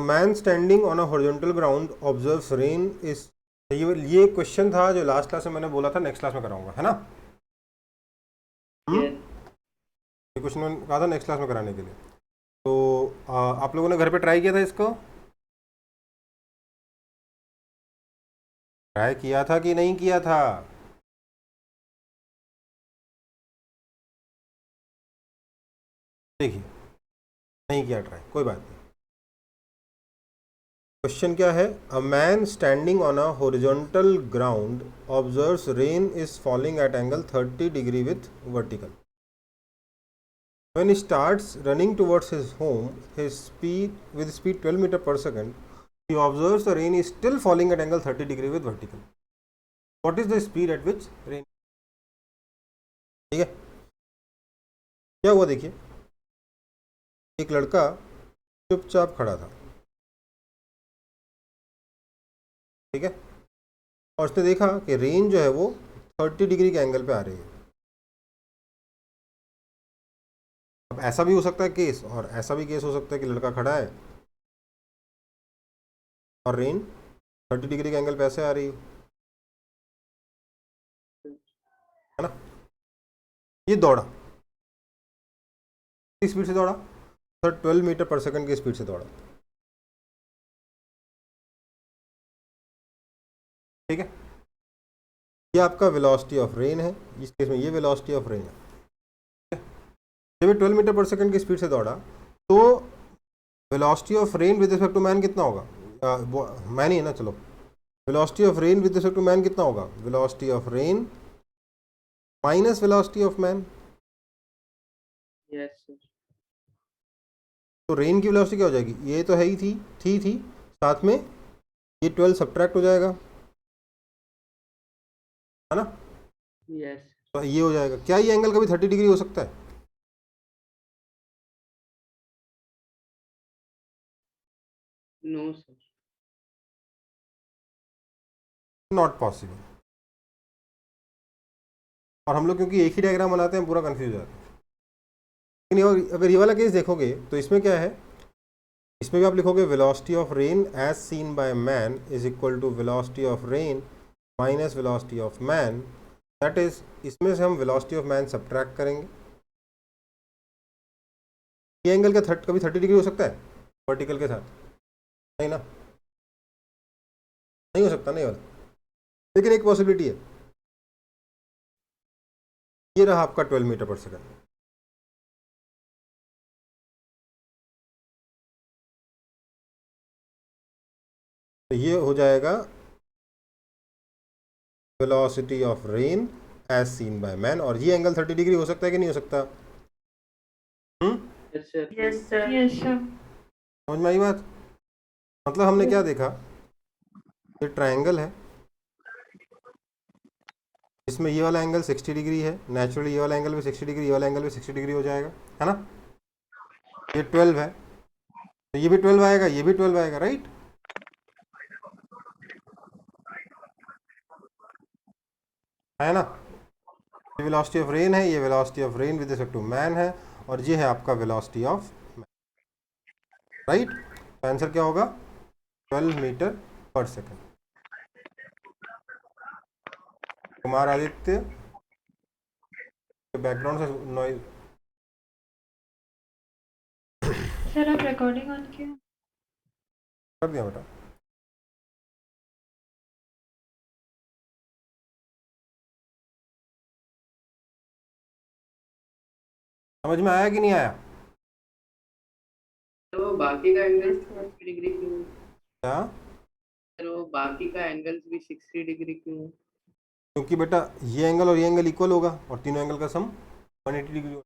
Man standing on a horizontal ground observes rain is, ये question था जो last class में मैंने बोला था नेक्स्ट क्लास में कराऊंगा, है ना? Yes. ये क्वेश्चन मैंने कहा था नेक्स्ट क्लास में कराने के लिए। तो आप लोगों ने घर पे ट्राई किया था इसको? ट्राई किया था कि नहीं किया था? देखिए, नहीं किया ट्राई, कोई बात नहीं। क्वेश्चन क्या है? A man standing on a horizontal ground observes rain is falling eight angle 30 degree with vertical. When he starts running towards his home, his speed with speed 12 meter per second, he observes the rain is still falling at angle 30 degree with vertical. What is the speed at which rain? ठीक है, क्या हुआ देखिए, एक लड़का चुपचाप खड़ा था, ठीक है, और उसने देखा कि रेन जो है वो 30 डिग्री के एंगल पे आ रही है. अब ऐसा भी हो सकता है केस, और ऐसा भी केस हो सकता है कि लड़का खड़ा है और रेन 30 डिग्री के एंगल पे ऐसे आ रही है ना? ये दौड़ा, किस स्पीड से दौड़ा? सर 12 मीटर पर सेकंड की स्पीड से दौड़ा, ठीक है. ये आपका वेलोसिटी ऑफ रेन है, इस केस में ये वेलोसिटी ऑफ रेन है. जब ये 12 मीटर पर सेकंड की स्पीड से दौड़ा तो velocity of rain with respect to man कितना होगा? मैन ही है ना, चलो. Velocity of rain with respect to man कितना होगा? Velocity of rain minus velocity of man. Yes, sir. तो रेन की वेलोसिटी क्या हो जाएगी? ये तो है ही थी साथ में ये 12 सब्ट्रैक्ट हो जाएगा, है ना? Yes. तो ये हो जाएगा. क्या ये एंगल कभी 30 डिग्री हो सकता है? No, sir. Not possible. और हम लोग क्योंकि एक ही डायग्राम बनाते हैं पूरा कंफ्यूज हो जाता है. लेकिन अगर ये वाला केस देखोगे तो इसमें क्या है, इसमें भी आप लिखोगे velocity of rain as seen by man is equal to velocity of rain minus velocity of man. That is, इसमें से हम वेलोसिटी ऑफ मैन सब्ट्रैक्ट करेंगे. ये एंगल का कभी 30 डिग्री हो सकता है वर्टिकल के साथ? नहीं ना, नहीं हो सकता, नहीं होता. लेकिन एक पॉसिबिलिटी है, ये रहा आपका 12 मीटर पर सेकंड. तो ये हो जाएगा velocity of rain as seen by man. और ये एंगल 30 डिग्री हो सकता है कि नहीं हो सकता? Yes, sir. Yes, sir. Yes, sir. समझ में आई बात? मतलब हमने क्या देखा, ये ट्रायंगल है, इसमें ये वाला एंगल 60 डिग्री है, नेचुरली ये वाला एंगल भी 60 डिग्री, ये वाला एंगल भी 60 डिग्री हो जाएगा, है ना? ये 12 है तो ये भी 12 आएगा, ये भी 12 आएगा, राइट? है ना? ये वेलोसिटी ऑफ रेन है, ये velocity of rain with respect to man है, और ये है आपका वेलोसिटी ऑफ मैन, राइट? तो आंसर क्या होगा? 12 metre per second. Kumar Aditya, background से नॉइज. सर आप रिकॉर्डिंग ऑन किया? कर दिया बेटा. समझ में आया कि नहीं आया? तो बाकी का एंगल 60 डिग्री क्यों? क्या? तो बाकी का एंगल्स भी 60 डिग्री क्यों? क्योंकि बेटा ये एंगल और ये एंगल इक्वल होगा और तीनों एंगल का सम 180 डिग्री होगा.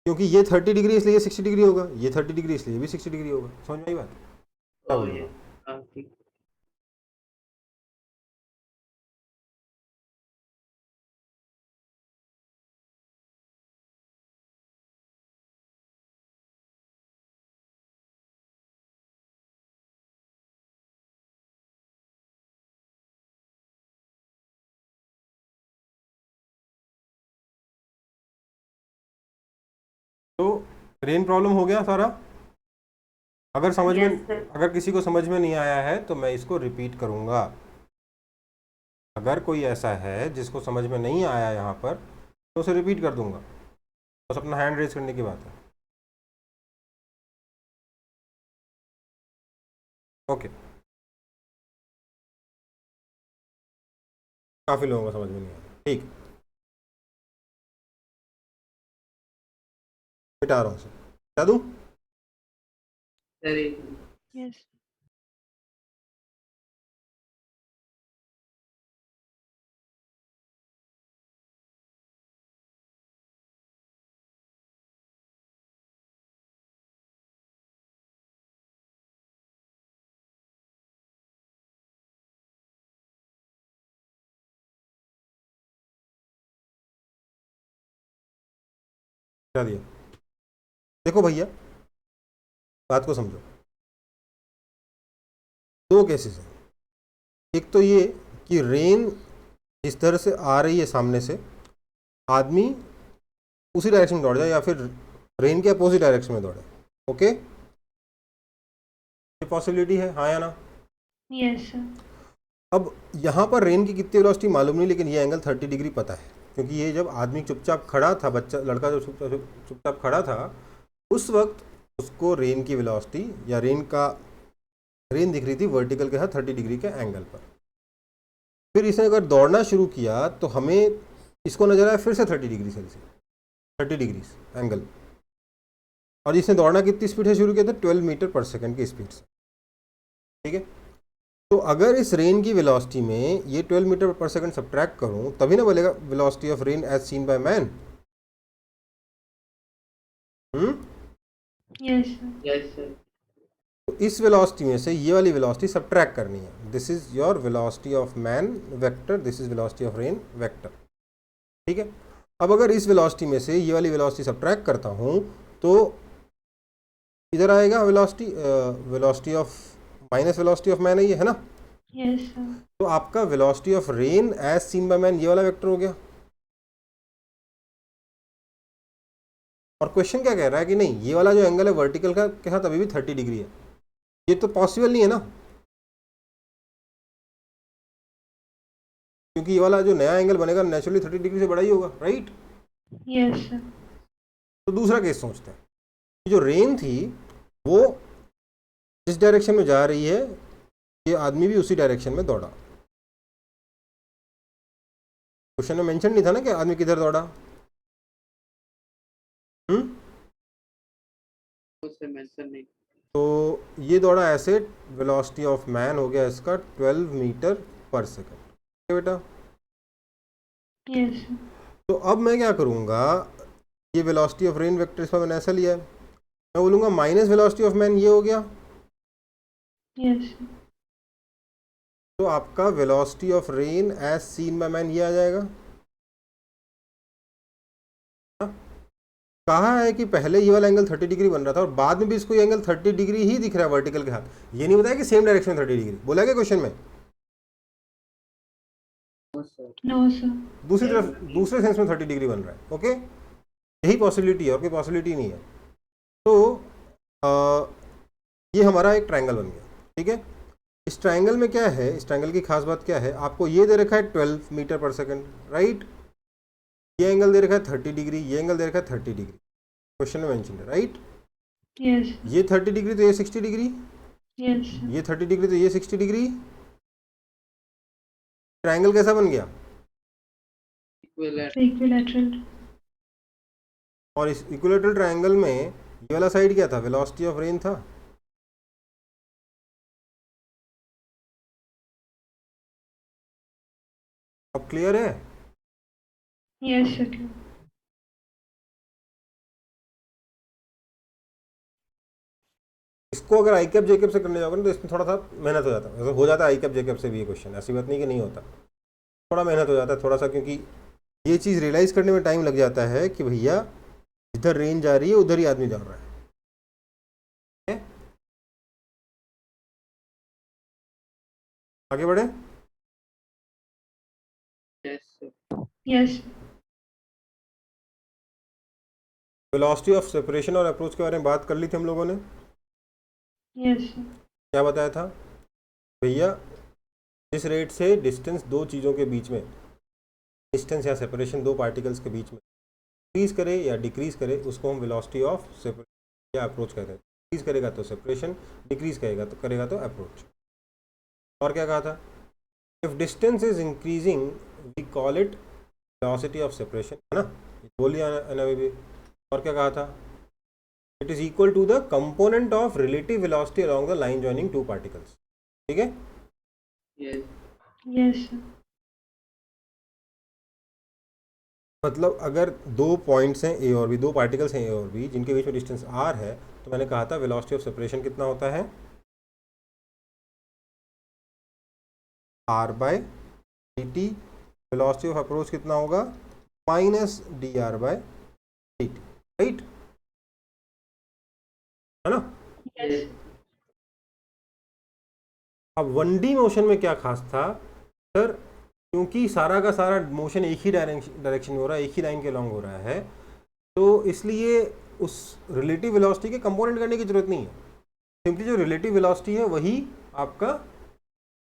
क्योंकि ये 30 डिग्री इसलिए ये 60 डिग्री होगा, ये 30 डिग्री इसलिए ये भी 60 डिग्री होगा. समझ में आई बात? क्या ओ बोल रहा ये, हूँ? हाँ ठीक. तो रेन प्रॉब्लम हो गया सारा? अगर समझ Yes, में, sir. अगर किसी को समझ में नहीं आया है तो मैं इसको रिपीट करूँगा। अगर कोई ऐसा है जिसको समझ में नहीं आया यहाँ पर तो उसे रिपीट कर दूंगा, बस अपना हैंड रेज करने की बात है। ओके, काफ़ी लोगों को समझ में नहीं आया, ठीक, मिटा रहा हूँ सर, मिटा दूँ? Sir Yes. मिटा दिया। देखो भैया, बात को समझो, दो केसेस हैं। एक तो ये कि रेन जिस तरह से आ रही है सामने से, आदमी उसी डायरेक्शन में दौड़ जाए या फिर रेन के अपोजिट डायरेक्शन में दौड़े। ओके, ये पॉसिबिलिटी है, हाँ या ना? Yes, sir. अब यहाँ पर रेन की कितनी वेलोसिटी मालूम नहीं, लेकिन ये एंगल 30 डिग्री पता है, क्योंकि ये जब आदमी चुपचाप खड़ा था, बच्चा लड़का जो चुपचाप खड़ा था, उस वक्त उसको रेन की वेलोसिटी या रेन दिख रही थी वर्टिकल के साथ 30 डिग्री के एंगल पर। फिर इसने अगर दौड़ना शुरू किया तो हमें इसको नजर आया फिर से 30 डिग्री सेल्सियस, 30 डिग्री एंगल, और इसने दौड़ना कितनी स्पीड से शुरू किया था? 12 मीटर पर सेकंड की स्पीड से। ठीक है, तो अगर इस रेन की वेलोसिटी में ये 12 मीटर पर सेकंड सब्ट्रैक्ट करूं तभी ना बोलेगा velocity of rain as seen by man. Yes, sir. Yes sir. तो इस वेलोसिटी में से ये वाली वेलोसिटी सब्ट्रैक्ट करनी है। This is your velocity of man vector, this is velocity of rain vector. ठीक है, अब अगर इस वेलोसिटी में से ये वाली वेलोसिटी सब्ट्रैक्ट करता हूं तो इधर आएगा velocity of minus velocity of man है, ये है ना? Yes, sir. तो आपका velocity of rain as seen by man ये वाला वेक्टर हो गया। और क्वेश्चन क्या कह रहा है कि नहीं, ये वाला जो एंगल है वर्टिकल का के साथ अभी भी 30 डिग्री है, ये तो पॉसिबल नहीं है ना, क्योंकि ये वाला जो नया एंगल बनेगा नेचुरली 30 डिग्री से बड़ा ही होगा, राइट? Yes, sir. तो दूसरा केस सोचते हैं, जो रेन थी वो जिस डायरेक्शन में जा रही है, ये आदमी भी उसी डायरेक्शन में दौड़ा। क्वेश्चन में मेंशन नहीं था ना कि आदमी किधर दौड़ा। उससे मेंशन नहीं। तो ये दौड़ा ऐसे, वेलोसिटी ऑफ मैन हो गया इसका 12 मीटर पर सेकंड। बेटा, Yes, sir. तो अब मैं क्या करूँगा, ये वेलोसिटी ऑफ रेन वेक्टर इस पर मैंने ऐसा लिया है, मैं बोलूँगा माइनस वेलोसिटी ऑफ मैन ये हो गया। Yes, sir. तो आपका velocity of rain as seen by man ये आ जाएगा। कहा है कि पहले ये वाला एंगल 30 डिग्री बन रहा था और बाद में भी इसको ये एंगल 30 डिग्री ही दिख रहा है वर्टिकल के साथ, ये नहीं बताया कि सेम डायरेक्शन में 30 डिग्री बोला गया क्वेश्चन में। No, sir. दूसरी तरफ दूसरे सेंस में 30 डिग्री बन रहा है। ओके, यही पॉसिबिलिटी है और कोई पॉसिबिलिटी नहीं है। तो ये हमारा एक ट्रायंगल बन गया। ठीक है, इस ट्रायंगल में क्या है, इस ट्रायंगल की खास बात क्या है, आपको ये दे रखा है 12 मीटर पर सेकंड, राइट? ये एंगल दे रखा है 30 डिग्री, ये एंगल दे रखा है 30 डिग्री, क्वेश्चन में मेंशन है, राइट? Yes, sir. ये 30 डिग्री तो ये 60 डिग्री, Yes, sir. ये 30 डिग्री तो ये 60 डिग्री। ट्रायंगल कैसा बन गया? Equilateral. और इस इक्विलेटरल ट्रायंगल में ये वाला साइड क्या था, वेलोसिटी ऑफ रेन था। अब क्लियर है? Yes, sir. इसको अगर आई कैप जे कैप से करने जाओगे ना तो इसमें थोड़ा सा मेहनत हो जाता है, वैसे हो जाता है आई कैप जे कैप से भी ये क्वेश्चन, ऐसी बात नहीं कि नहीं होता, थोड़ा मेहनत हो जाता है थोड़ा सा, क्योंकि ये चीज़ रियलाइज़ करने में टाइम लग जाता है कि भैया जिधर रेन जा रही है उधर ही आदमी जा रहा है। आगे बढ़े। Yes sir. Yes, sir. Velocity of separation और अप्रोच के बारे में बात कर ली थी हम लोगों ने। Yes, sir. क्या बताया था भैया, जिस रेट से डिस्टेंस दो चीज़ों के बीच में, डिस्टेंस या सेपरेशन दो पार्टिकल्स के बीच में इंक्रीज करे या डिक्रीज करे, उसको हम वेलोसिटी ऑफ सेपरेशन या अप्रोच कहते हैं। इंक्रीज करेगा तो सेपरेशन, डिक्रीज करेगा तो अप्रोच। और क्या कहा था, if distance is increasing we call it velocity of separation, है ना, बोलिए अनवी भी। और क्या कहा था, it is equal to the component of relative velocity along the line joining two particles. ठीक है, Yes. Yes, sir. मतलब अगर दो पॉइंट्स हैं ए और बी, दो पार्टिकल्स हैं ए और बी, जिनके बीच में डिस्टेंस आर है, तो मैंने कहा था वेलोसिटी ऑफ सेपरेशन कितना होता है, r by d t. Velocity of approach कितना होगा, minus d r by d t, right, है ना। Yes. अब 1D मोशन में क्या खास था सर, क्योंकि सारा का सारा मोशन एक ही डायरेक्शन में हो रहा है, एक ही लाइन के लॉन्ग हो रहा है, तो इसलिए उस रिलेटिव वेलोसिटी के कंपोनेंट करने की जरूरत नहीं है। सिंपली जो रिलेटिव वेलोसिटी है वही आपका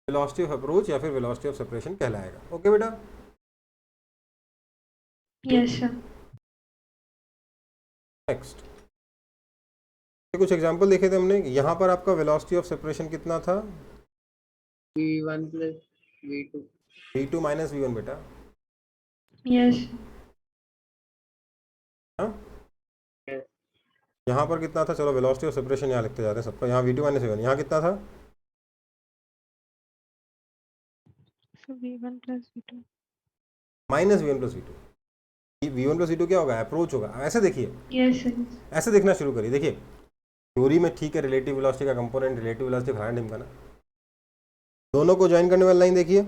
वेलोसिटी ऑफ अप्रोच या फिर वेलोसिटी ऑफ सेपरेशन कहलाएगा। ओके बेटा, Yes, sir. नेक्स्ट कुछ एग्जांपल देखे थे हमने। यहाँ पर आपका वेलोसिटी ऑफ सेपरेशन कितना था, V1 plus V2. v2 minus v1 बेटा, Yes, sir. हाँ। Yes. यहाँ पर कितना था, चलो वेलोसिटी ऑफ सेपरेशन यहाँ लिखते जाते हैं सबका, यहाँ v2 माइनस v1, यहाँ कितना था, So V1 plus V2. Minus v1 plus v2। v1 plus v2 क्या होगा, अप्रोच होगा। ऐसे देखिए, Yes, sir. ऐसे देखना शुरू करिए। देखिए थ्योरी में ठीक है, रिलेटिव वेलोसिटी का कंपोनेंट रिलेटिव वेलोसिटी फलाना ढिमकाना, दोनों को ज्वाइन करने वाली लाइन देखिए,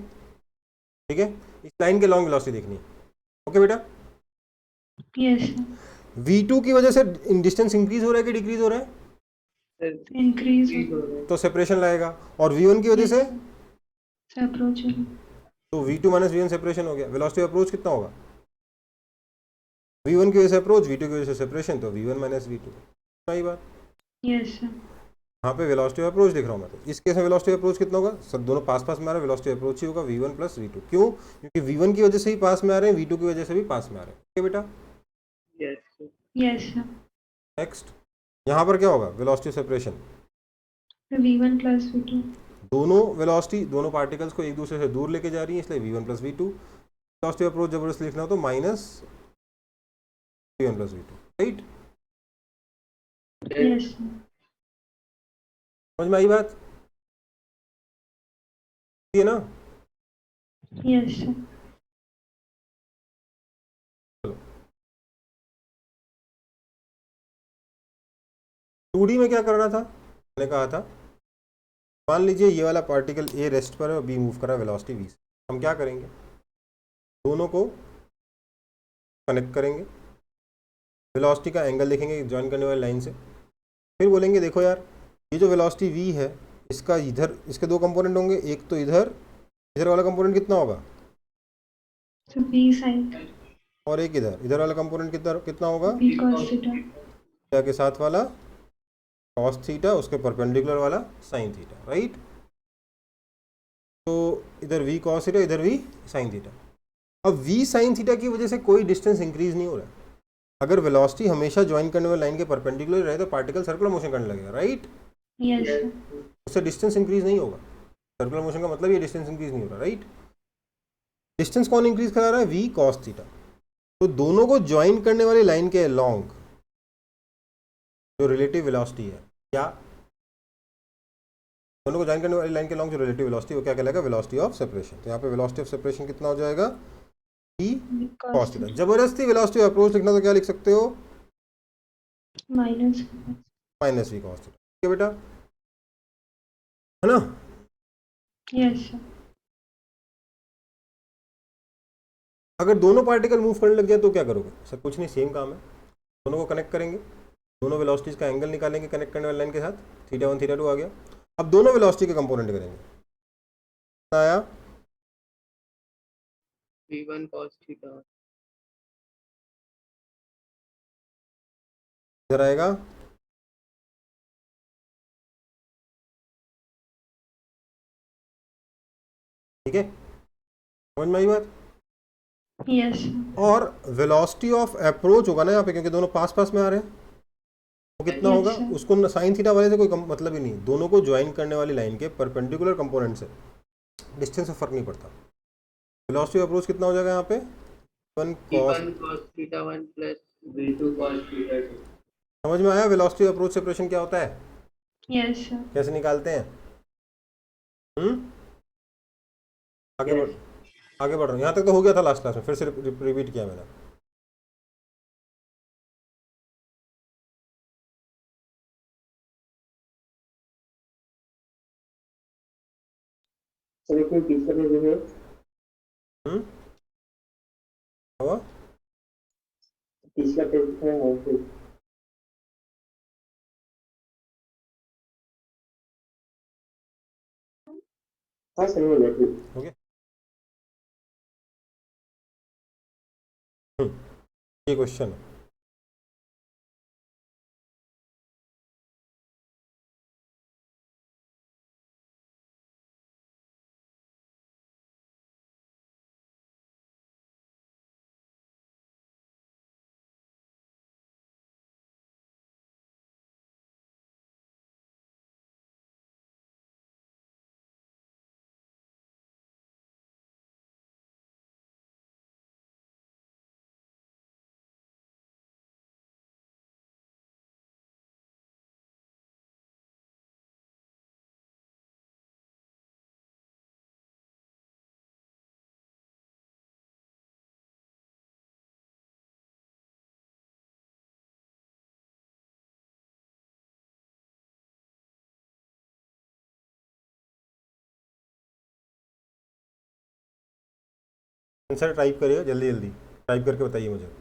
ठीक है, इस लाइन के लॉन्ग वेलोसिटी देखनी है। ओके बेटा, Yes, sir. v2 की वजह से डिस्टेंस इंक्रीज हो रहा है कि डिक्रीज हो रहा है, Sir, Increase. increase हो रहा है. तो सेपरेशन लाएगा। और v1 की वजह से So approach. तो v2 माइनस v1 सेपरेशन हो गया। वेलोसिटी अप्रोच कितना होगा, v1 की वजह से अप्रोच, v2 की वजह से सेपरेशन, तो v1 माइनस v2। सही बात। Yes, sir. यहाँ पे वेलोसिटी ऑफ अप्रोच दिख रहा हूँ मैं, तो इस केस में वेलोसिटी ऑफ अप्रोच कितना होगा, सब दोनों पास पास में आ रहे हैं, वेलोसिटी ऑफ अप्रोच ही होगा v1 प्लस v2। क्यों, क्योंकि v1 की वजह से ही पास में आ रहे हैं, v2 की वजह से भी पास में आ रहे हैं। ओके बेटा, Yes, sir. Yes, sir. Next यहाँ पर क्या होगा, velocity of separation, So V1 plus V2. दोनों वेलोसिटी दोनों पार्टिकल्स को एक दूसरे से दूर लेके जा रही है, इसलिए v1 plus v2। Velocity approach जबरदस्त लिखना हो तो minus v1 plus v2, right. Yes, sir. समझ में आई बात, ये ना। Yes, sir. चलो 2D में क्या करना था, मैंने कहा था, मान लीजिए ये वाला पार्टिकल ए रेस्ट पर है और बी मूव कर रहा है वेलोसिटी v से। हम क्या करेंगे, दोनों को कनेक्ट करेंगे, वेलोसिटी का एंगल देखेंगे ज्वाइन करने वाली लाइन से, फिर बोलेंगे देखो यार, ये जो वेलोसिटी v है इसका इधर, इसके दो कंपोनेंट होंगे, एक तो इधर, इधर वाला कंपोनेंट कितना होगा, So V sin और एक इधर, इधर वाला कंपोनेंट कितना कितना होगा, V cos theta. थीटा के साथ वाला कॉस थीटा, उसके परपेंडिकुलर वाला साइन थीटा, राइट। तो इधर v कॉस थीटा, इधर v साइन थीटा। अब v साइन थीटा की वजह से कोई डिस्टेंस इंक्रीज नहीं हो रहा है। अगर वेलोसिटी हमेशा ज्वाइन करने वाली लाइन के परपेंडिकुलर रहे तो पार्टिकल सर्कुलर मोशन करने लगेगा, राइट। Yes, sir. उससे डिस्टेंस इंक्रीज नहीं होगा। सर्कुलर मोशन का मतलब ये डिस्टेंस इंक्रीज नहीं हो रहा, राइट। डिस्टेंस कौन इंक्रीज करा रहा है, v कॉस थीटा। तो दोनों को ज्वाइन करने वाली लाइन के लॉन्ग जो रिलेटिव वेलोसिटी है, क्या दोनों को ज्वाइन करने वाली लाइन के लॉन्ग जो रिलेटिव वेलोसिटी, वो क्या कहलाएगा, वेलोसिटी ऑफ सेपरेशन। तो यहाँ पे वेलोसिटी ऑफ सेपरेशन कितना हो जाएगा, v V cos cos theta. theta. जबरदस्ती वेलोसिटी ऑफ अप्रोच लिखना तो क्या लिख सकते हो, Minus. Minus v cos theta. ठीक है बेटा, है ना। Yes, sir. अगर दोनों पार्टिकल मूव करने लग जाए तो क्या करोगे, सर कुछ नहीं, सेम काम है, दोनों को कनेक्ट करेंगे, दोनों वेलोसिटीज का एंगल निकालेंगे कनेक्ट करने वाली लाइन के साथ, थीटा 1 थीटा 2 आ गया। अब दोनों वेलोसिटी के कंपोनेंट करेंगे, आया V1 cos theta. इधर आएगा, ठीक है, समझ में आई बात। Yes, sir. और वेलोसिटी ऑफ अप्रोच होगा ना यहाँ पे, क्योंकि दोनों पास पास में आ रहे हैं, वो कितना Yes, होगा, sir. उसको साइन थीटा वाले से कोई मतलब ही नहीं, दोनों को ज्वाइन करने वाली लाइन के परपेंडिकुलर कंपोनेंट से डिस्टेंस से फर्क नहीं पड़ता। वेलोसिटी ऑफ अप्रोच कितना हो जाएगा यहाँ पे, one cos, v1 cos theta 1 plus v2 cos theta 2. समझ में आया वेलोसिटी अप्रोच सेपरेशन क्या होता है, Yes, sir. कैसे निकालते हैं। आगे बढ़, आगे बढ़ रहा हूँ, यहाँ तक तो हो गया था लास्ट क्लास में, फिर से रिपीट किया मैंने। सर कोई तीसरा पेज है? हुआ तीसरा पेज है और फिर हाँ सर हो गया। हो गया। ये क्वेश्चन है, आंसर टाइप करिए जल्दी जल्दी, टाइप करके बताइए मुझे।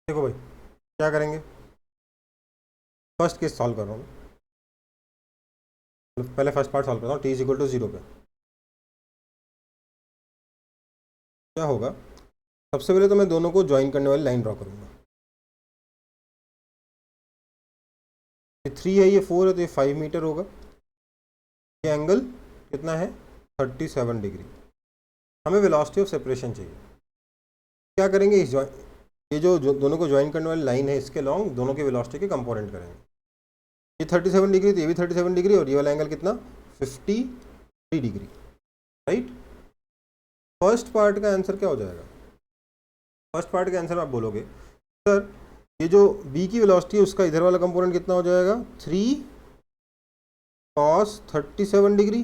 देखो भाई क्या करेंगे, फर्स्ट केस सॉल्व कर रहा हूँ, पहले फर्स्ट पार्ट सॉल्व करता हूँ। टी इज इक्वल टू 0 पे क्या होगा, सबसे पहले तो मैं दोनों को ज्वाइन करने वाली लाइन ड्रॉ करूँगा। ये 3 है, ये 4 है, तो ये 5 मीटर होगा। ये एंगल कितना है, 37 डिग्री। हमें वेलोसिटी ऑफ सेपरेशन चाहिए। क्या करेंगे, इस ये जो दोनों को ज्वाइन करने वाली लाइन है, इसके लॉन्ग दोनों के वेलोसिटी के कंपोनेंट करेंगे। ये 37 डिग्री, तो ये भी 37 डिग्री, और ये वाला एंगल कितना, 53 डिग्री, राइट। फर्स्ट पार्ट का आंसर क्या हो जाएगा, फर्स्ट पार्ट के आंसर में आप बोलोगे सर ये जो b की वेलोसिटी है उसका इधर वाला कंपोनेंट कितना हो जाएगा, 3 cos 37 डिग्री,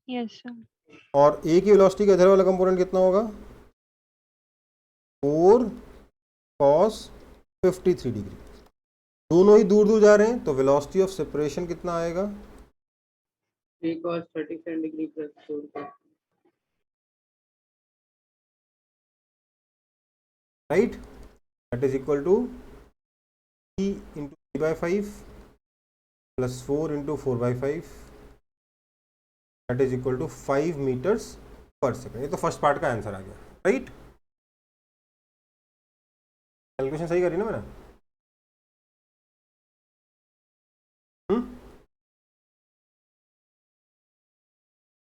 Yes, sir. और a की वेलोसिटी का इधर वाला कंपोनेंट कितना होगा, 4 cos 53 डिग्री। दोनों ही दूर दूर जा रहे हैं, तो वेलोसिटी ऑफ सेपरेशन कितना आएगा, 3 cos 37 degree plus 4 cos. Right, that is equal to 3 into 3/5 plus 4 into 4/5, that is equal to 5 metres per second. ये तो फर्स्ट पार्ट का आंसर आ गया, राइट। कैलकुलेशन सही करी ना मैंने,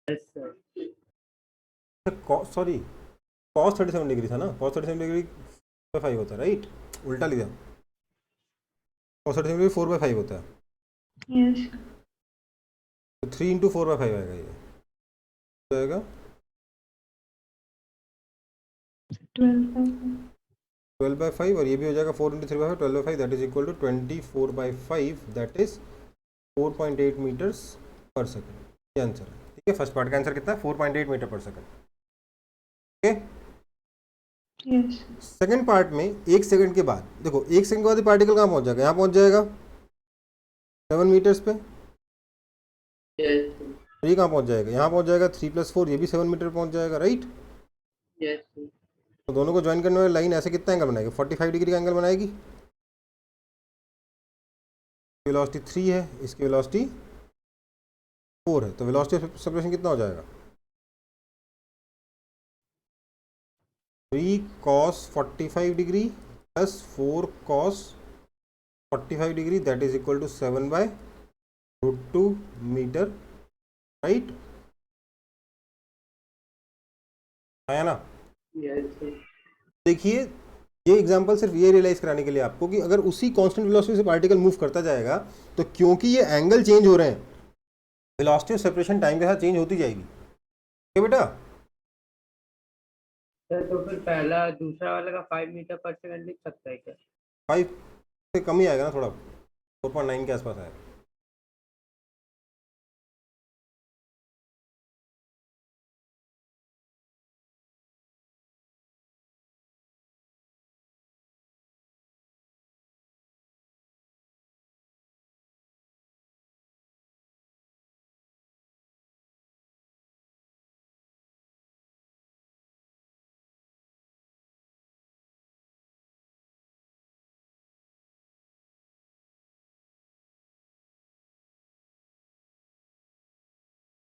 Yes, sir. Sorry, cos 37 degree था ना, cos 37 डिग्री 4/5 होता है, राइट? उल्टा लिया, cos 37 डिग्री 4/5 होता है, Yes, sir. तो 3 इंटू 4/5 आएगा, ये हो जाएगा 12/5. 12/5, और ये भी हो जाएगा 4 into 3/5, 12/5, that is equal to 24/5, that is 4.8 metres per second. ये आंसर है, ठीक है। फर्स्ट पार्ट का आंसर कितना है? 4.8 मीटर पर second, okay. Yes, sir. Second part में 1 सेकंड के बाद, देखो 1 सेकंड के बाद ये पार्टिकल कहाँ पहुंच जाएगा? यहाँ पहुंच जाएगा 7 मीटर्स पे। Yes, sir. ये कहाँ पहुंच जाएगा? यहाँ पहुंच जाएगा 3 + 4, ये भी 7 मीटर पहुंच जाएगा, राइट? Yes, sir. तो दोनों को ज्वाइन करने वाली लाइन ऐसे कितना एंगल बनाएगी? 45 डिग्री का एंगल बनाएगी। वेलोसिटी 3 है, इसकी वेलोसिटी 4 है, तो वेलोसिटी ऑफ सेपरेशन कितना हो जाएगा? 3 cos 45 degree plus 4 cos 45 degree, that is equal to 7/√2 metre, right? आया ना? Yes, sir. देखिए, ये एग्जांपल सिर्फ ये रियलाइज कराने के लिए आपको कि अगर उसी कांस्टेंट वेलोसिटी से पार्टिकल मूव करता जाएगा तो क्योंकि ये एंगल चेंज हो रहे हैं, वेलोसिटी ऑफ सेपरेशन टाइम के साथ चेंज होती जाएगी, ठीक है बेटा? सर तो फिर पहला दूसरा वाला का 5 मीटर पर सेकंड लिख सकता है क्या? 5 से कम ही आएगा ना, थोड़ा 4.9 के आसपास आएगा।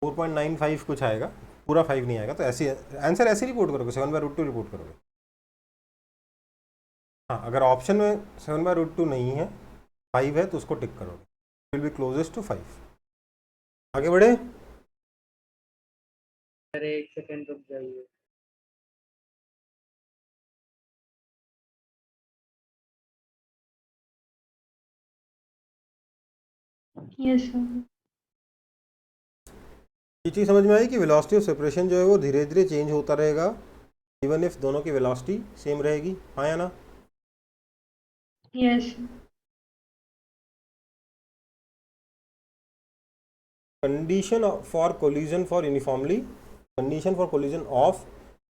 फोर 4.95 कुछ आएगा, पूरा 5 नहीं आएगा, तो ऐसे आंसर ऐसे रिपोर्ट करोगे, 7/√2 रिपोर्ट करोगे। हाँ, अगर ऑप्शन में 7/√2 नहीं है, 5 है, तो उसको टिक करोगे, विल बी क्लोजेस्ट टू 5। आगे बढ़े। सर 1 सेकंड रुक जाइए। Yes, sir. ये चीज़ समझ में आई कि वेलोसिटी ऑफ सेपरेशन जो है वो धीरे धीरे चेंज होता रहेगा, इवन इफ दोनों की वेलोसिटी सेम रहेगी, हाँ या ना? Yes, sir. Condition for collision for uniformly, condition for collision of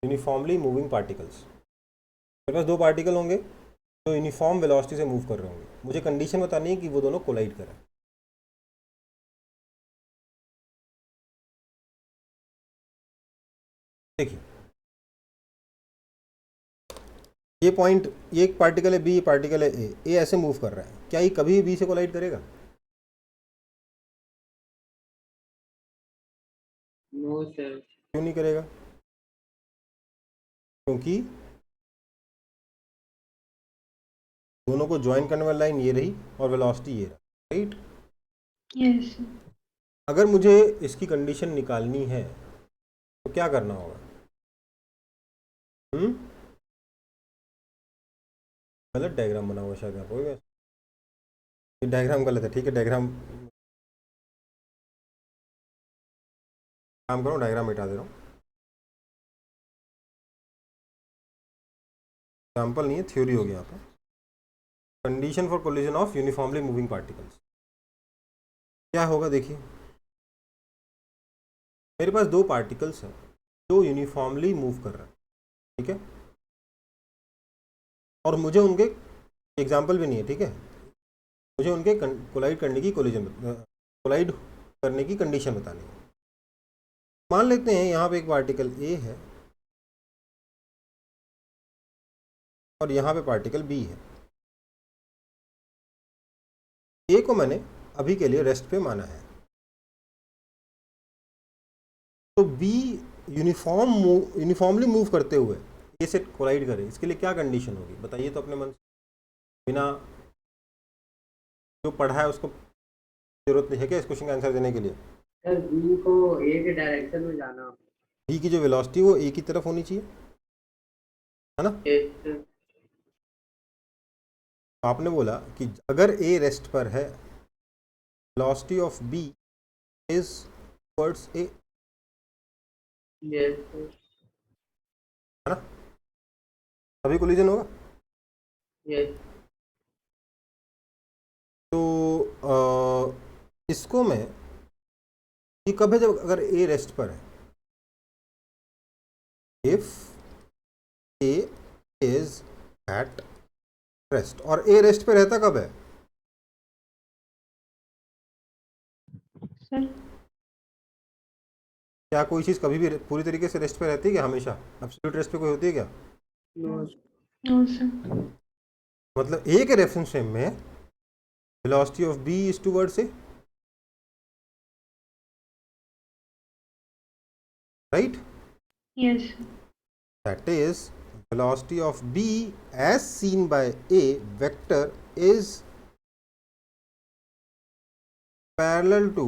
uniformly moving particles. मेरे पास दो पार्टिकल होंगे जो यूनिफॉर्म वेलोसिटी से मूव कर रहे होंगे, मुझे कंडीशन बतानी है कि वो दोनों कोलाइड करें। देखिए, ये पॉइंट, ये एक पार्टिकल है बी, ये पार्टिकल है ए, ए ऐसे मूव कर रहा है, क्या ये कभी बी से कोलाइड करेगा? No sir. क्यों नहीं करेगा? क्योंकि दोनों को ज्वाइन करने वाली लाइन ये रही और वेलोसिटी ये रहा, राइट? Yes, sir. अगर मुझे इसकी कंडीशन निकालनी है तो क्या करना होगा? गलत डायग्राम बना हुआ शायद यहाँ पर, ये डायग्राम गलत है, ठीक है, डायग्राम काम करो, डायग्राम मिटा दे रहा हूँ, एग्जाम्पल नहीं है, थ्योरी हो गया यहाँ पर। Condition for collision of uniformly moving particles क्या होगा? देखिए, मेरे पास दो पार्टिकल्स हैं जो यूनिफॉर्मली मूव कर रहे हैं, ठीक है, और मुझे उनके एग्जाम्पल भी नहीं है, ठीक है, मुझे उनके कोलाइड करने की कोलाइड करने की कंडीशन बतानी है। मान लेते हैं यहाँ पे एक पार्टिकल ए है और यहाँ पे पार्टिकल बी है। ए को मैंने अभी के लिए रेस्ट पे माना है, तो बी यूनिफॉर्मली मूव करते हुए ए से कोलाइड करे, इसके लिए क्या कंडीशन होगी बताइए तो अपने मन से, बिना जो पढ़ा है उसको जरूरत नहीं है क्या इस क्वेश्चन का आंसर देने के लिए? सर बी को एक डायरेक्शन में जाना। बी की जो वेलोसिटी वो ए की तरफ होनी चाहिए, है ना। Yes sir. आपने बोला कि अगर ए रेस्ट पर है, velocity of B is towards A, yes sir. है ना, तभी कोलिजन होगा। यस। तो इसको मैं, ये कब है, जब अगर ए रेस्ट पर है, if A is at rest. और ए रेस्ट पे रहता कब है? सर क्या कोई चीज़ कभी भी पूरी तरीके से रेस्ट पे रहती है क्या? हमेशा एब्सोल्यूट रेस्ट पे कोई होती है क्या? नो। No sir. मतलब ए के रेफरेंस फ्रेम में velocity of B is towards A, right. Yes That is, velocity of b as seen by a vector is parallel to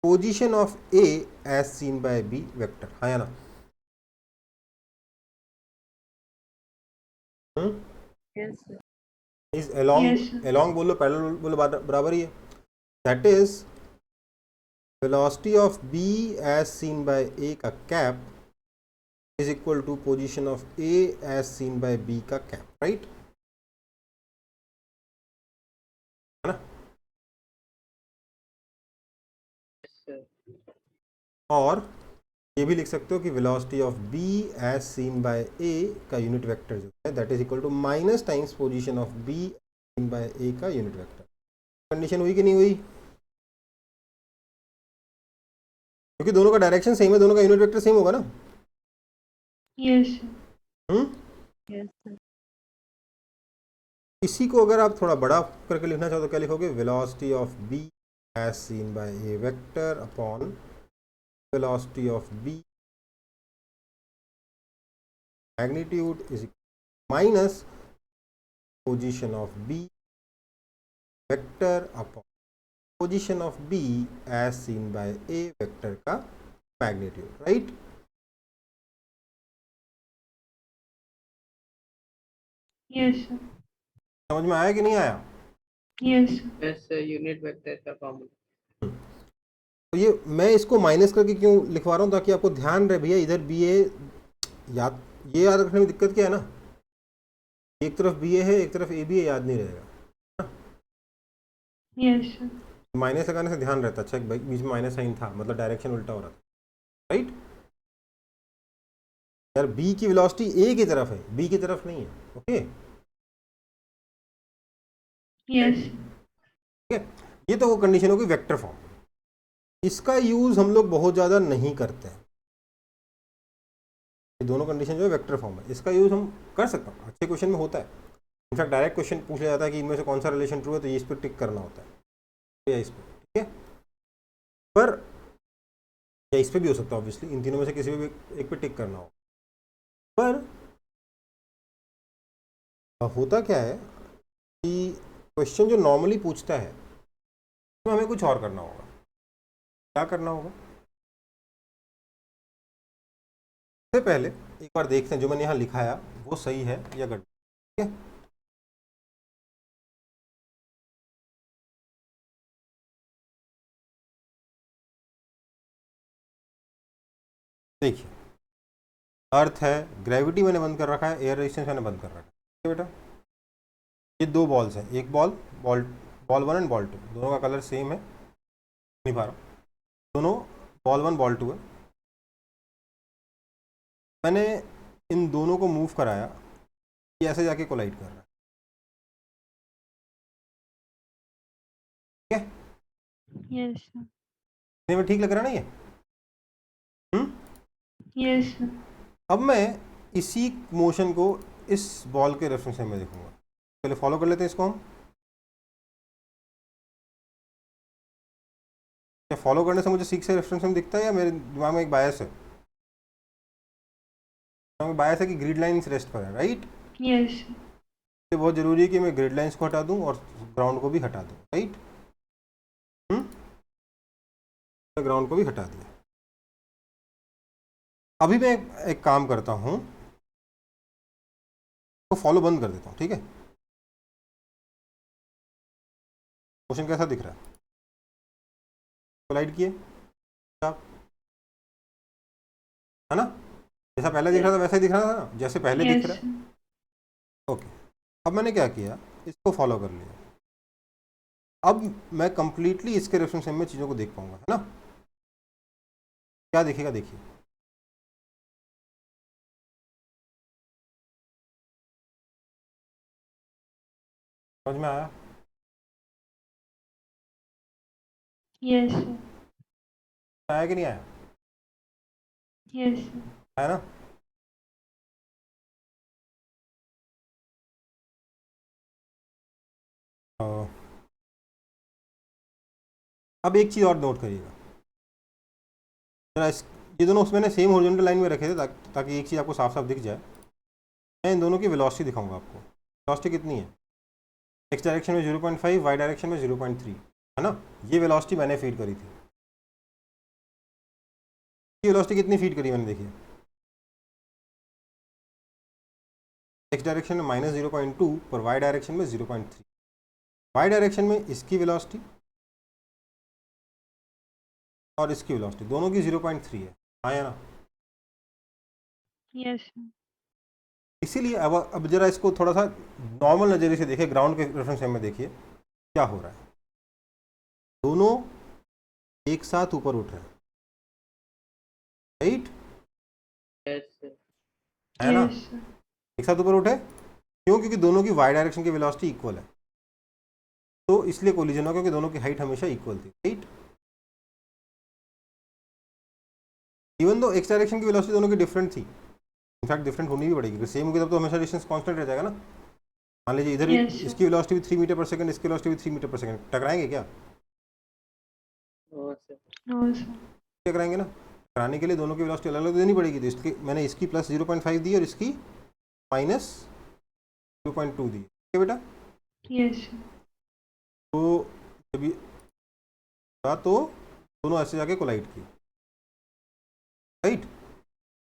position of a as seen by b vector, हाँ या ना? Yes sir. Is along, Yes, sir. along बोलो parallel बोलो बराबर ही है। That is, velocity of b as seen by a का cap is equal to position of a as seen by b का cap, right? है ना। सर। और ये भी लिख सकते हो कि velocity of b as seen by a का यूनिट वेक्टर जो है that is equal to minus times position of b seen by a का यूनिट वेक्टर। कंडीशन हुई कि नहीं हुई? क्योंकि दोनों का डायरेक्शन सेम है, दोनों का यूनिट वेक्टर सेम होगा ना। Yes, yes sir. इसी को अगर आप थोड़ा बड़ा करके लिखना चाहो तो क्या लिखोगे? Velocity of b as seen by a vector upon velocity of b magnitude is minus position of b vector upon position of b as seen by a vector का मैग्नीट्यूड, राइट। yes, sir. समझ में आया कि नहीं आया? Yes, sir. Yes sir, unit vector का formula. तो ये मैं इसको माइनस करके क्यों लिखवा रहा हूँ, ताकि आपको ध्यान रहे भैया इधर बी ए याद, ये याद रखने में दिक्कत क्या है ना, एक तरफ बी ए है एक तरफ ए बी है, याद नहीं रहेगा। Yes, sir. माइनस लगाने से ध्यान रहता। अच्छा बीच में माइनस साइन था, मतलब डायरेक्शन उल्टा हो रहा था, राइट। यार बी की वेलोसिटी ए की तरफ है, बी की तरफ नहीं है, ओके। Yes, ठीक है, ये तो वो कंडीशन होगी वेक्टर फॉर्म। इसका यूज हम लोग बहुत ज़्यादा नहीं करते हैं। ये दोनों कंडीशन जो है वेक्टर फॉर्म है, इसका यूज हम कर सकते हैं, अच्छे क्वेश्चन में होता है। इनफैक्ट डायरेक्ट क्वेश्चन पूछ लिया जाता है कि इनमें से कौन सा रिलेशन ट्रू है, तो ये इस पर टिक करना होता है या इस पर, ठीक है। पर या इस पर भी हो सकता है ऑब्वियसली, इन तीनों में से किसी भी एक पे टिक करना हो। पर होता क्या है कि क्वेश्चन जो नॉर्मली पूछता है उसमें हमें कुछ और करना होगा। क्या करना होगा? सबसे पहले एक बार देखते हैं जो मैंने यहाँ लिखाया वो सही है या गलत, ठीक है। देखिए, अर्थ है, ग्रेविटी मैंने बंद कर रखा है, एयर रेजिस्टेंस मैंने बंद कर रखा है, ठीक है बेटा। ये दो बॉल्स हैं, एक बॉल बॉल 1 एंड बॉल 2, दोनों का कलर सेम है, नहीं पा रहा, दोनों बॉल 1 बॉल 2 है। मैंने इन दोनों को मूव कराया, ये ऐसे जाके कोलाइड कर रहा है, ठीक है। yes, sir. नहीं में ठीक लग रहा है ना ये? Yes, sir. अब मैं इसी मोशन को इस बॉल के रेफरेंस में देखूंगा। पहले फॉलो कर लेते हैं इसको हम। क्या फॉलो करने से मुझे सीख से रेफरेंस में दिखता है या मेरे दिमाग में एक बायस है? दिमाग में बायस है कि ग्रिड लाइंस रेस्ट पर है, राइट। Yes, sir. ये बहुत ज़रूरी है कि मैं ग्रिड लाइंस को हटा दूं और ग्राउंड को भी हटा दूं, राइट। ग्राउंड को भी हटा दिया। अभी मैं एक काम करता हूँ, तो फॉलो बंद कर देता हूँ, ठीक है। क्वेश्चन कैसा दिख रहा है? कोलाइड किए आप, है ना? जैसा पहले दिख रहा था वैसा ही दिख रहा था ना, जैसे पहले दिख yes, रहा है। ओके, अब मैंने क्या किया, इसको फॉलो कर लिया। अब मैं कंप्लीटली इसके रेफरेंस में चीज़ों को देख पाऊंगा, है ना? क्या दिखेगा देखिए, समझ में आया? yes, sir. आया कि नहीं आया? Yes, sir. है ना? अब एक चीज़ और नोट करिएगा जरा, ये दोनों मैंने सेम हॉरिजॉन्टल लाइन में रखे थे ताकि एक चीज़ आपको साफ साफ दिख जाए। मैं इन दोनों की वेलोसिटी दिखाऊंगा आपको। वेलोसिटी कितनी है? एक्स डायरेक्शन में 0.5, वाई डायरेक्शन में 0.3, है ना? ये वेलोसिटी मैंने फीड करी थी। ये वेलोसिटी कितनी फीड करी मैंने, देखिए। एक्स डायरेक्शन में -0.2 पर वाई डायरेक्शन में 0.3। वाई डायरेक्शन में इसकी वेलोसिटी और इसकी वेलोसिटी दोनों की 0.3 है, आया ना? Yes, sir. इसीलिए अब जरा इसको थोड़ा सा नॉर्मल नज़रिए से देखिए, ग्राउंड के रेफरेंस में देखिए क्या हो रहा है। दोनों एक साथ ऊपर उठ रहे हैं, राइट? yes, sir. है ना? Yes, sir. एक साथ ऊपर उठे क्यों? क्योंकि दोनों की वाई डायरेक्शन की वेलोसिटी इक्वल है, तो इसलिए कोलिजन हो, क्योंकि दोनों की हाइट हमेशा इक्वल थी, right? Even though x direction की वेलोसिटी दोनों की डिफरेंट थी, इनफैक्ट डिफरेंट होनी भी पड़ेगी, सेम होगी तब तो हमेशा डिस्टेंस कांस्टेंट रह जाएगा ना। मान लीजिए इधर Yes, sir. इसकी वेलोसिटी भी 3 मीटर पर सेकंड, इसकी वेलोसिटी भी 3 मीटर पर सेकंड, टकराएंगे क्या? No, sir. No, sir. टकराएंगे ना। टकराने के लिए दोनों की वेलोसिटी अलग अलग देनी पड़ेगी, तो इसकी मैंने इसकी प्लस 0.5 दी और इसकी माइनस 0.2 दी, ठीक है बेटा? Yes, sir. तो जब तो दोनों ऐसे जाके कोलाइड की, राइट?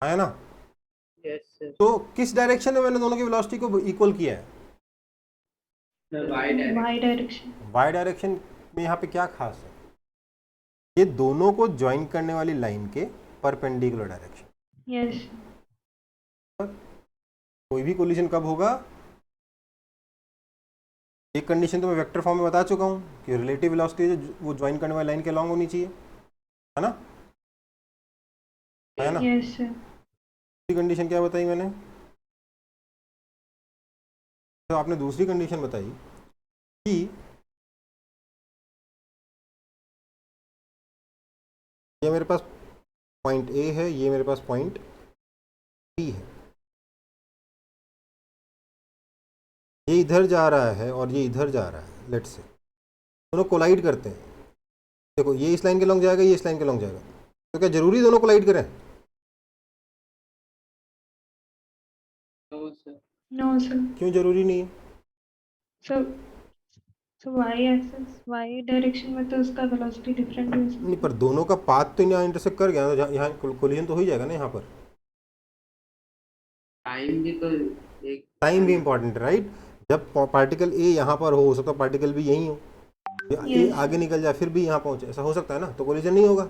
आया ना? Yes, sir. तो किस डायरेक्शन में मैंने दोनों की वेलोसिटी को इक्वल किया है? The y direction. Y direction. Y direction में यहाँ पे क्या खास है? ये दोनों को ज्वाइन करने वाली लाइन के परपेंडिकुलर डायरेक्शन। Yes, sir. कोई भी कोलिजन कब होगा? एक कंडीशन तो मैं वेक्टर फॉर्म में बता चुका हूँ कि रिलेटिव वेलोसिटी वो ज्वाइन करने वाली लाइन के अलॉन्ग होनी चाहिए, है ना? है ना? Yes, sir. दूसरी कंडीशन क्या बताई मैंने? तो आपने दूसरी कंडीशन बताई कि ये मेरे पास पॉइंट ए है, ये मेरे पास पॉइंट बी है, ये इधर जा रहा है और ये इधर जा रहा है, लेट्स से दोनों कोलाइड करते हैं। देखो, ये इस लाइन के लॉन्ग जाएगा, ये इस लाइन के लॉन्ग जाएगा, तो क्या जरूरी दोनों कोलाइड करें? No, sir. No, sir. क्यों जरूरी नहीं है? So y axis, y direction में तो उसका velocity different है. नहीं, पर दोनों का पाथ तो यहाँ इंटरसेक्ट कर गया, तो यहाँ कोलिजन तो हो ही जाएगा ना यहाँ पर। Time भी तो एक टाइम भी इंपॉर्टेंट है, राइट? जब पार्टिकल ए यहाँ पर हो सकता है पार्टिकल भी यहीं हो, ए Yes, आगे निकल जाए फिर भी यहाँ पहुँचे, ऐसा हो सकता है ना, तो कोलिजन नहीं होगा।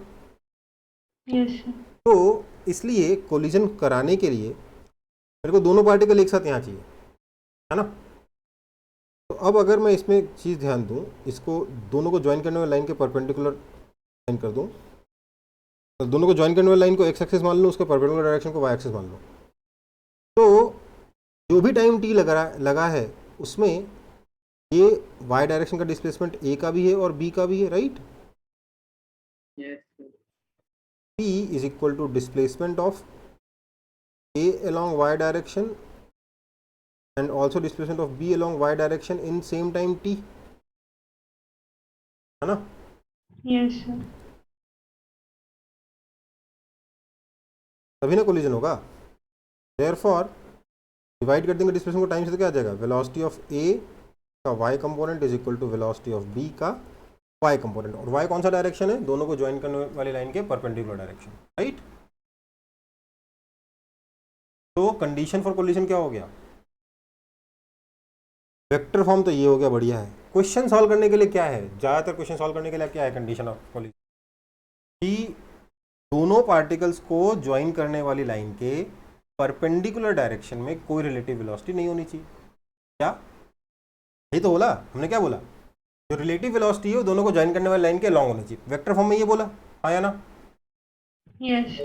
yes, sir. तो इसलिए कोलिजन कराने के लिए मेरे को दोनों पार्टिकल एक साथ यहाँ चाहिए, है ना? तो अब अगर मैं इसमें एक चीज़ ध्यान दूँ, इसको दोनों को ज्वाइन करने वाली लाइन के परपेंडिकुलर ज्वाइन कर दूँ, तो दोनों को ज्वाइन करने वाली लाइन को एक्स एक्सिस मान लो, उसके परपेंडिकुलर डायरेक्शन को वाई एक्सिस मान लो, तो जो भी टाइम टी लगा है उसमें ये वाई डायरेक्शन का डिस्प्लेसमेंट ए का भी है और बी का भी है, right? yes, sir. P is equal to displacement of A along y direction and also displacement of B along y direction in same time t, है ना? Yes, sir. तभी ना कोलिजन होगा। Therefore डिवाइड कर देंगे डिस्प्लेसमेंट को time से, तो क्या आ जाएगा? वेलोसिटी ऑफ A का y component is equal to velocity of B का वाई कंपोनेंट, और वाई कौन सा डायरेक्शन है, दोनों को ज्वाइन करने वाली लाइन के परपेंडिकुलर डायरेक्शन, राइट। तो कंडीशन फॉर कोलिजन क्या हो गया, वेक्टर फॉर्म तो ये हो गया, बढ़िया है। क्वेश्चन सॉल्व करने के लिए क्या है, ज्यादातर क्वेश्चन सॉल्व करने के लिए क्या है कंडीशन ऑफ कोलिजन, कि दोनों पार्टिकल्स को ज्वाइन करने वाली लाइन के परपेंडिकुलर डायरेक्शन में कोई रिलेटिव वेलोसिटी नहीं होनी चाहिए। क्या यही तो बोला हमने, क्या बोला, जो रिलेटिव वेलोसिटी है वो दोनों को ज्वाइन करने वाली लाइन के लॉन्ग होनी चाहिए, वेक्टर फॉर्म में ये बोला, हाँ या ना। यस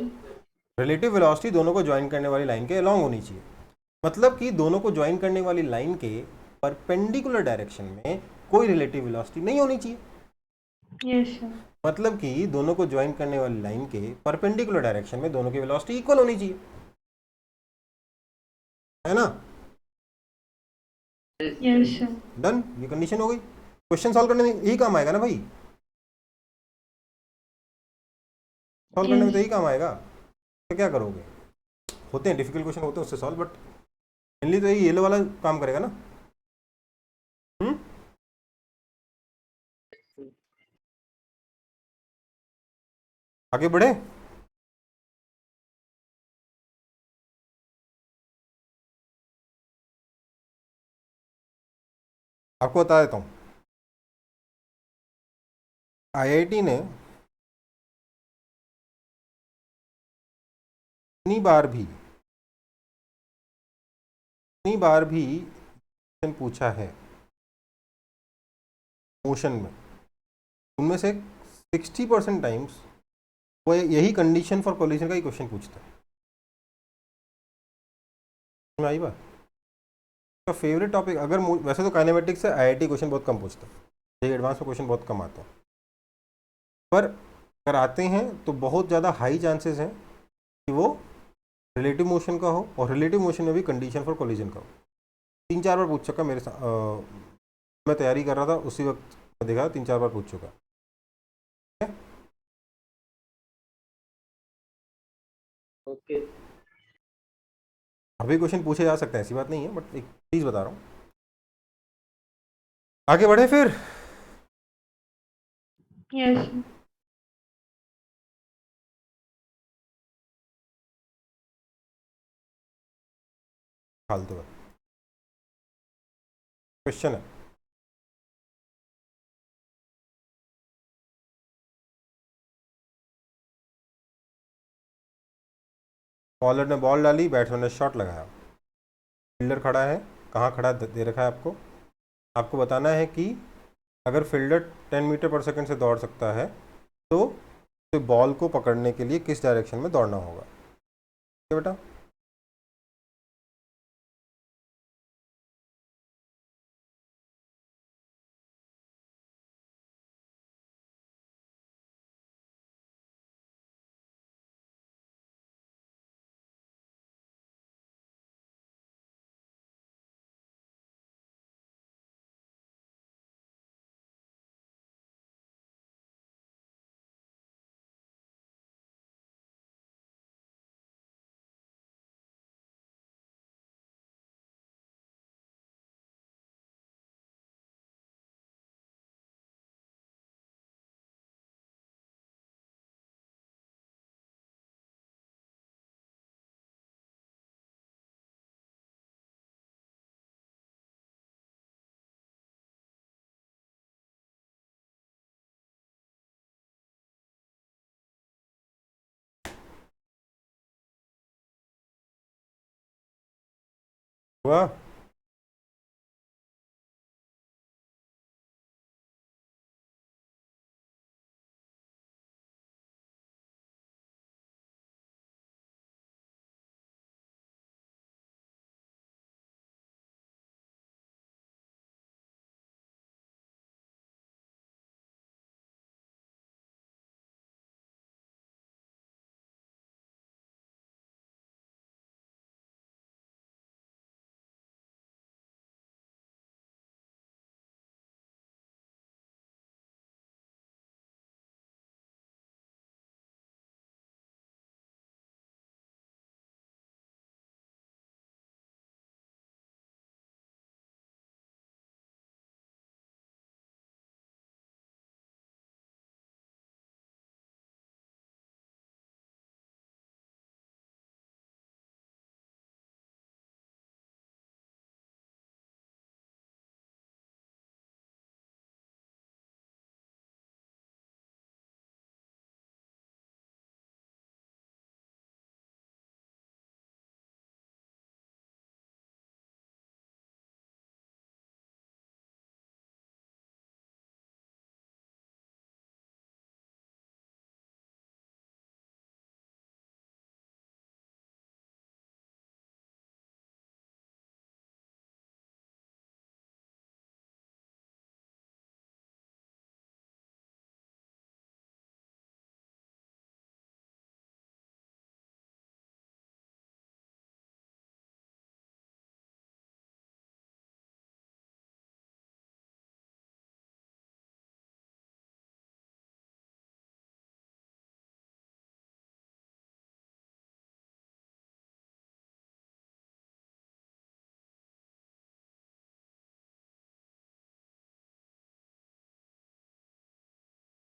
रिलेटिव वेलोसिटी दोनों को ज्वाइन करने वाली लाइन के लॉन्ग होनी चाहिए, मतलब कि दोनों को ज्वाइन करने वाली लाइन के परपेंडिकुलर डायरेक्शन में कोई रिलेटिव वेलोसिटी नहीं होनी चाहिए। यस मतलब कि दोनों को ज्वाइन करने वाली लाइन के परपेंडिकुलर डायरेक्शन में दोनों की वेलोसिटी इक्वल होनी चाहिए, है ना। यस डन, ये कंडीशन हो गई। क्वेश्चन सॉल्व करने में यही काम आएगा ना भाई, सॉल्व करने में तो यस यही काम आएगा, तो क्या करोगे, होते हैं डिफिकल्ट क्वेश्चन होते हैं उससे सॉल्व, बट मेनली तो ये येलो वाला काम करेगा ना। आगे बढ़े, आपको बता देता हूँ, आईआईटी ने इतनी बार भी क्वेश्चन पूछा है मोशन में, उनमें से 60% टाइम्स वो यही कंडीशन फॉर कोलिजन का ही क्वेश्चन पूछता है। समझ में आई बात। तो फेवरेट टॉपिक अगर वैसे तो काइनेमेटिक्स से आईआईटी क्वेश्चन बहुत कम पूछता है, ये एडवांस में क्वेश्चन बहुत कम आता है, पर अगर आते हैं तो बहुत ज़्यादा हाई चांसेस हैं कि वो रिलेटिव मोशन का हो, और रिलेटिव मोशन में भी कंडीशन फॉर कोलिजन का हो। 3-4 बार पूछ चुका मेरे साथ, मैं तैयारी कर रहा था उसी वक्त मैं देखा 3-4 बार पूछ चुका। ओके। अभी क्वेश्चन पूछे जा सकते हैं, ऐसी बात नहीं है, बट एक चीज़ बता रहा हूँ। आगे बढ़े फिर, यस फालतू का क्वेश्चन है। बॉलर ने बॉल डाली, बैट्समैन ने शॉट लगाया, फील्डर खड़ा है, कहाँ खड़ा दे रखा है आपको, आपको बताना है कि अगर फील्डर 10 मीटर पर सेकंड से दौड़ सकता है तो बॉल को पकड़ने के लिए किस डायरेक्शन में दौड़ना होगा, ठीक है बेटा। हुआ।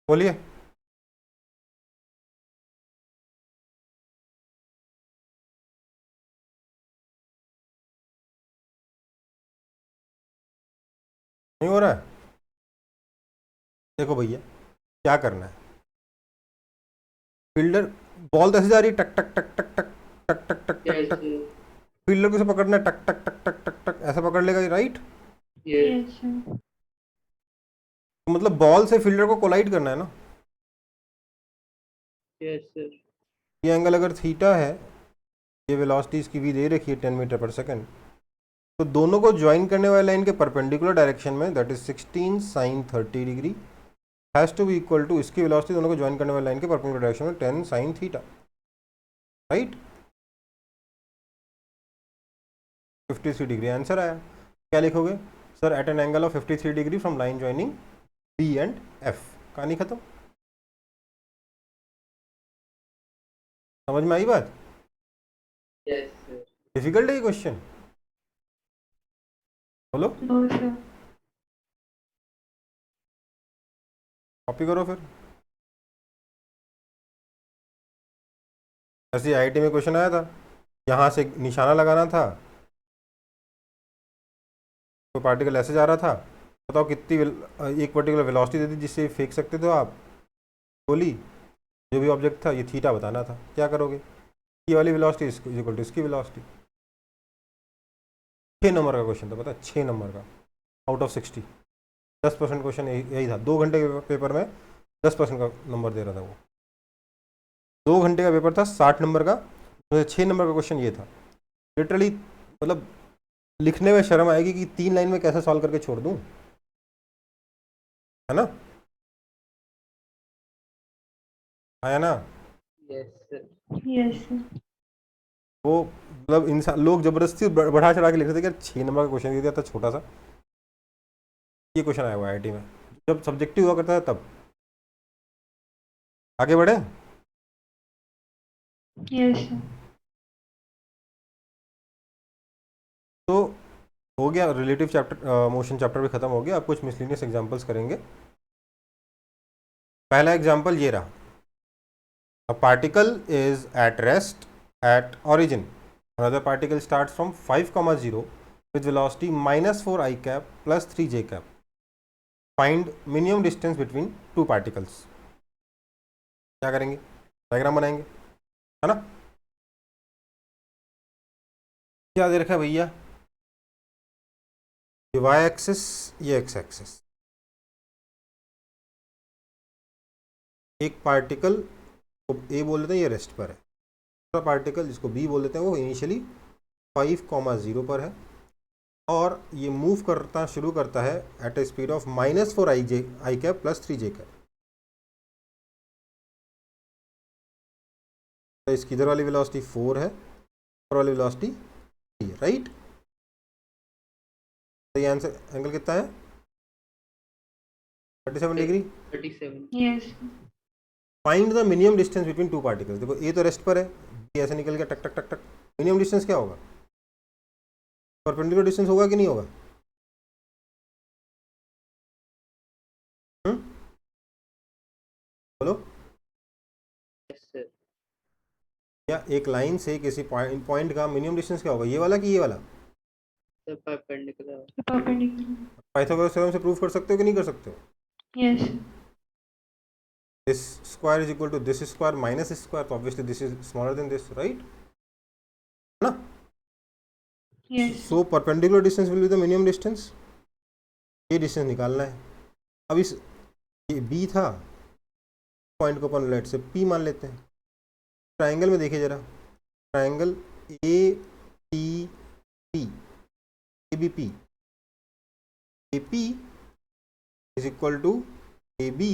बोलिए। नहीं हो रहा है? देखो भैया, क्या करना है। फील्डर, बॉल तो ऐसे जा रही है, टक टक टक टक टक टक टक टक टक Yes, टक। sir. फील्डर को इसे पकड़ना है, टक टक टक टक टक टक, ऐसा पकड़ लेगा, राइट? Yes. Yes, sir. मतलब बॉल से फील्डर को कोलाइड करना है ना। Yes, sir. ये एंगल अगर थीटा है, ये वेलोसिटी इसकी भी दे रखी है 10 मीटर पर सेकंड, तो दोनों को ज्वाइन करने वाले लाइन के परपेंडिकुलर डायरेक्शन में, that is 16 sine 30 degree, has to be equal to इसकी वेलोसिटी दोनों को ज्वाइन करने वाले लाइन के परपेंडिकुलर डायरेक्शन में 10 sine theta, right? 53 degree answer आया। क्या लिखोगे? Sir at an angle of 53 degree from line joining B and F. कहानी खत्म। समझ में आई बात? Yes, sir. डिफिकल्ट है ये क्वेश्चन? बोलो, No, sir. कॉपी करो फिर। ऐसे आईआईटी में क्वेश्चन आया था, यहाँ से निशाना लगाना था, कोई पार्टिकल ऐसे जा रहा था, बताओ कितनी एक पर्टिकुलर वेलोसिटी दे दी जिससे फेंक सकते थे आप गोली, जो भी ऑब्जेक्ट था, ये थीटा बताना था। क्या करोगे? ये वाली वेलोसिटी इज इक्वल टू इसकी वेलोसिटी। 6 नंबर का क्वेश्चन था, पता है? 6 नंबर का आउट ऑफ 60। 10% क्वेश्चन यही था। 2 घंटे के पेपर में 10% का नंबर दे रहा था वो। 2 घंटे का पेपर था, 60 नंबर का, तो 6 नंबर का क्वेश्चन ये था। लिटरली मतलब लिखने में शर्म आएगी कि 3 लाइन में कैसे सॉल्व करके छोड़ दूं, है ना? आया ना? Yes, sir. Yes, sir. वो मतलब इंसान, लोग जबरदस्ती बढ़ा चढ़ा के लिख रहे थे कि 6 नंबर का क्वेश्चन दे दिया था छोटा सा। ये क्वेश्चन आया हुआ आईआईटी में, जब सब्जेक्टिव हुआ करता था तब। आगे बढ़े। Yes, sir. तो हो गया रिलेटिव चैप्टर, मोशन चैप्टर भी खत्म हो गया। अब कुछ मिसलिनियस एग्जांपल्स करेंगे। पहला एग्जांपल ये रहा, a particle is at rest at origin, another particle starts from 5,0 with velocity -4 I cap plus 3 j cap. Find minimum distance between two particles. क्या करेंगे? डायग्राम बनाएंगे, है ना? क्या दे रखा है भैया? ये वाई एक्सिस, ये एक्स एक्सिस। एक पार्टिकल को ए बोल देते हैं, ये रेस्ट पर है। दूसरा पार्टिकल जिसको बी बोल देते हैं, वो इनिशियली 5,0 पर है, और ये मूव करना शुरू करता है at a speed of -4 I cap plus 3 J cap. तो इसकी इधर वाली वेलोसिटी 4 है, ऊपर वाली वेलोसिटी 3 है, राइट? तो ये आंसर एंगल कितना है? 37 degree. 37. Yes. Find the minimum distance between two particles. देखो ए तो रेस्ट पर है, बी ऐसे निकल गया टक टक टक टक। मिनिमम डिस्टेंस क्या होगा? परपेंडिकुलर डिस्टेंस होगा कि नहीं होगा? बोलो। Yes, sir. या एक लाइन से किसी पॉइंट का मिनिमम डिस्टेंस क्या होगा? ये वाला कि ये वाला? The perpendicular. Perpendicular. Pythagoras theorem से प्रूव कर सकते हो कि नहीं कर सकते हो? Yes. This square is equal to this square minus square, तो obviously this is smaller than this, right? है ना? Yes. So perpendicular distance will be the minimum distance. ये डिस्टेंस निकालना है। अब इस ये बी था, पॉइंट को अपन लेट से पी मान लेते हैं। ट्राइंगल में देखिए जरा, triangle A T P, A B P, A P is equal to A B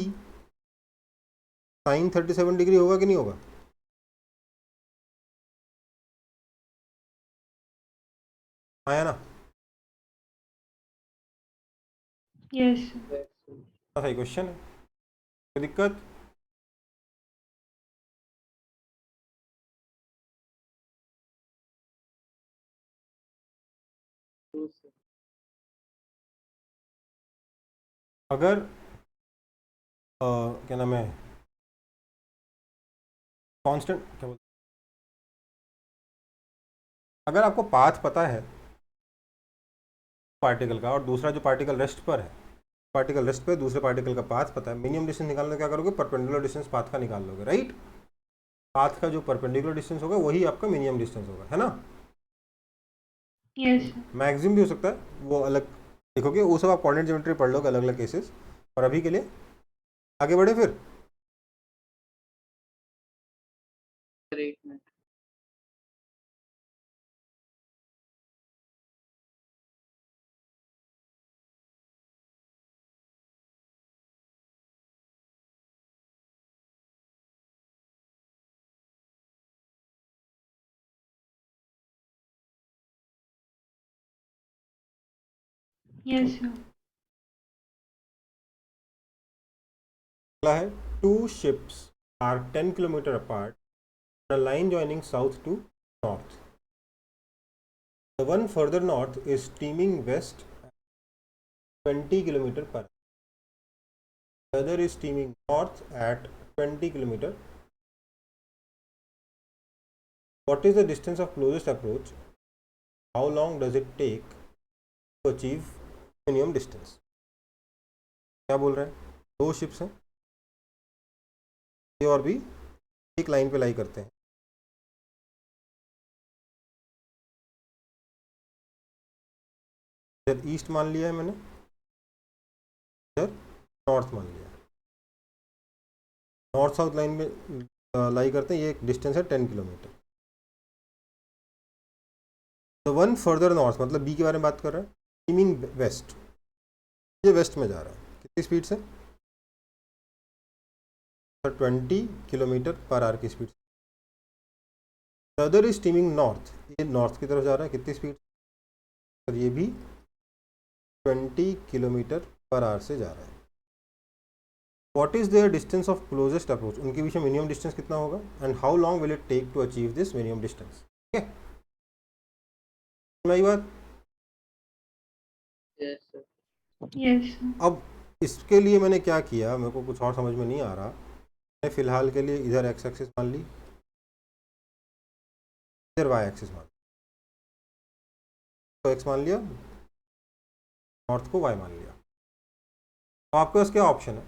sine 37 degree होगा कि नहीं होगा? आया ना? Yes. Yes, sir. सही क्वेश्चन है, कोई दिक्कत? True, sir. अगर क्या नाम है, कांस्टेंट क्या बोलते, अगर आपको पाथ पता है पार्टिकल का और दूसरा जो पार्टिकल रेस्ट पर है, पार्टिकल रेस्ट पे दूसरे पार्टिकल का पाथ पता है, मिनिमम डिस्टेंस निकालने क्या करोगे, परपेंडिकुलर डिस्टेंस पाथ का निकाल लोगे, राइट। पाथ का जो परपेंडिकुलर डिस्टेंस होगा वही आपका मिनिमम डिस्टेंस होगा, है ना। यस मैक्सिमम भी हो सकता है, वो अलग देखोगे, वो सब आप कोऑर्डिनेट ज्योमेट्री पढ़ लोगे, अलग अलग केसेस। और अभी के लिए आगे बढ़े फिर। सर एक मिनट। यस सर अगला है, two ships are 10 kilometre apart, a line joining south to north. The one further north is steaming west at 20 km per hour. The other is steaming north at 20 km. What is the distance of closest approach? How long does it take to achieve minimum distance? क्या बोल रहे हैं, दो ships हैं ये और भी एक लाइन पे लाई करते हैं, इधर ईस्ट मान लिया है मैंने, इधर नॉर्थ मान लिया, नॉर्थ साउथ लाइन में लाई करते हैं, ये एक डिस्टेंस है 10 किलोमीटर। तो वन फर्दर नॉर्थ मतलब बी के बारे में बात कर रहे हैं, स्टीमिंग वेस्ट, ये वेस्ट में जा रहा है, कितनी स्पीड से, 20 किलोमीटर पर आवर की speed. Other is steaming north, ये नॉर्थ की तरफ जा रहा है, कितनी स्पीड, और ये भी 20 किलोमीटर पर आवर से जा रहा है। What is their distance of closest approach, उनके बीच में मिनिमम डिस्टेंस कितना होगा, and how long will it take to achieve this minimum distance. ठीक है, मेरी बात। Yes sir. यस अब इसके लिए मैंने क्या किया, मेरे को कुछ और समझ में नहीं आ रहा, मैंने फिलहाल के लिए इधर एक्स एक्सिस मान ली, इधर वाई एक्सिस मान ली, तो एक्स मान लिया, नॉर्थ को वाई मान लिया। तो आपके पास क्या ऑप्शन है,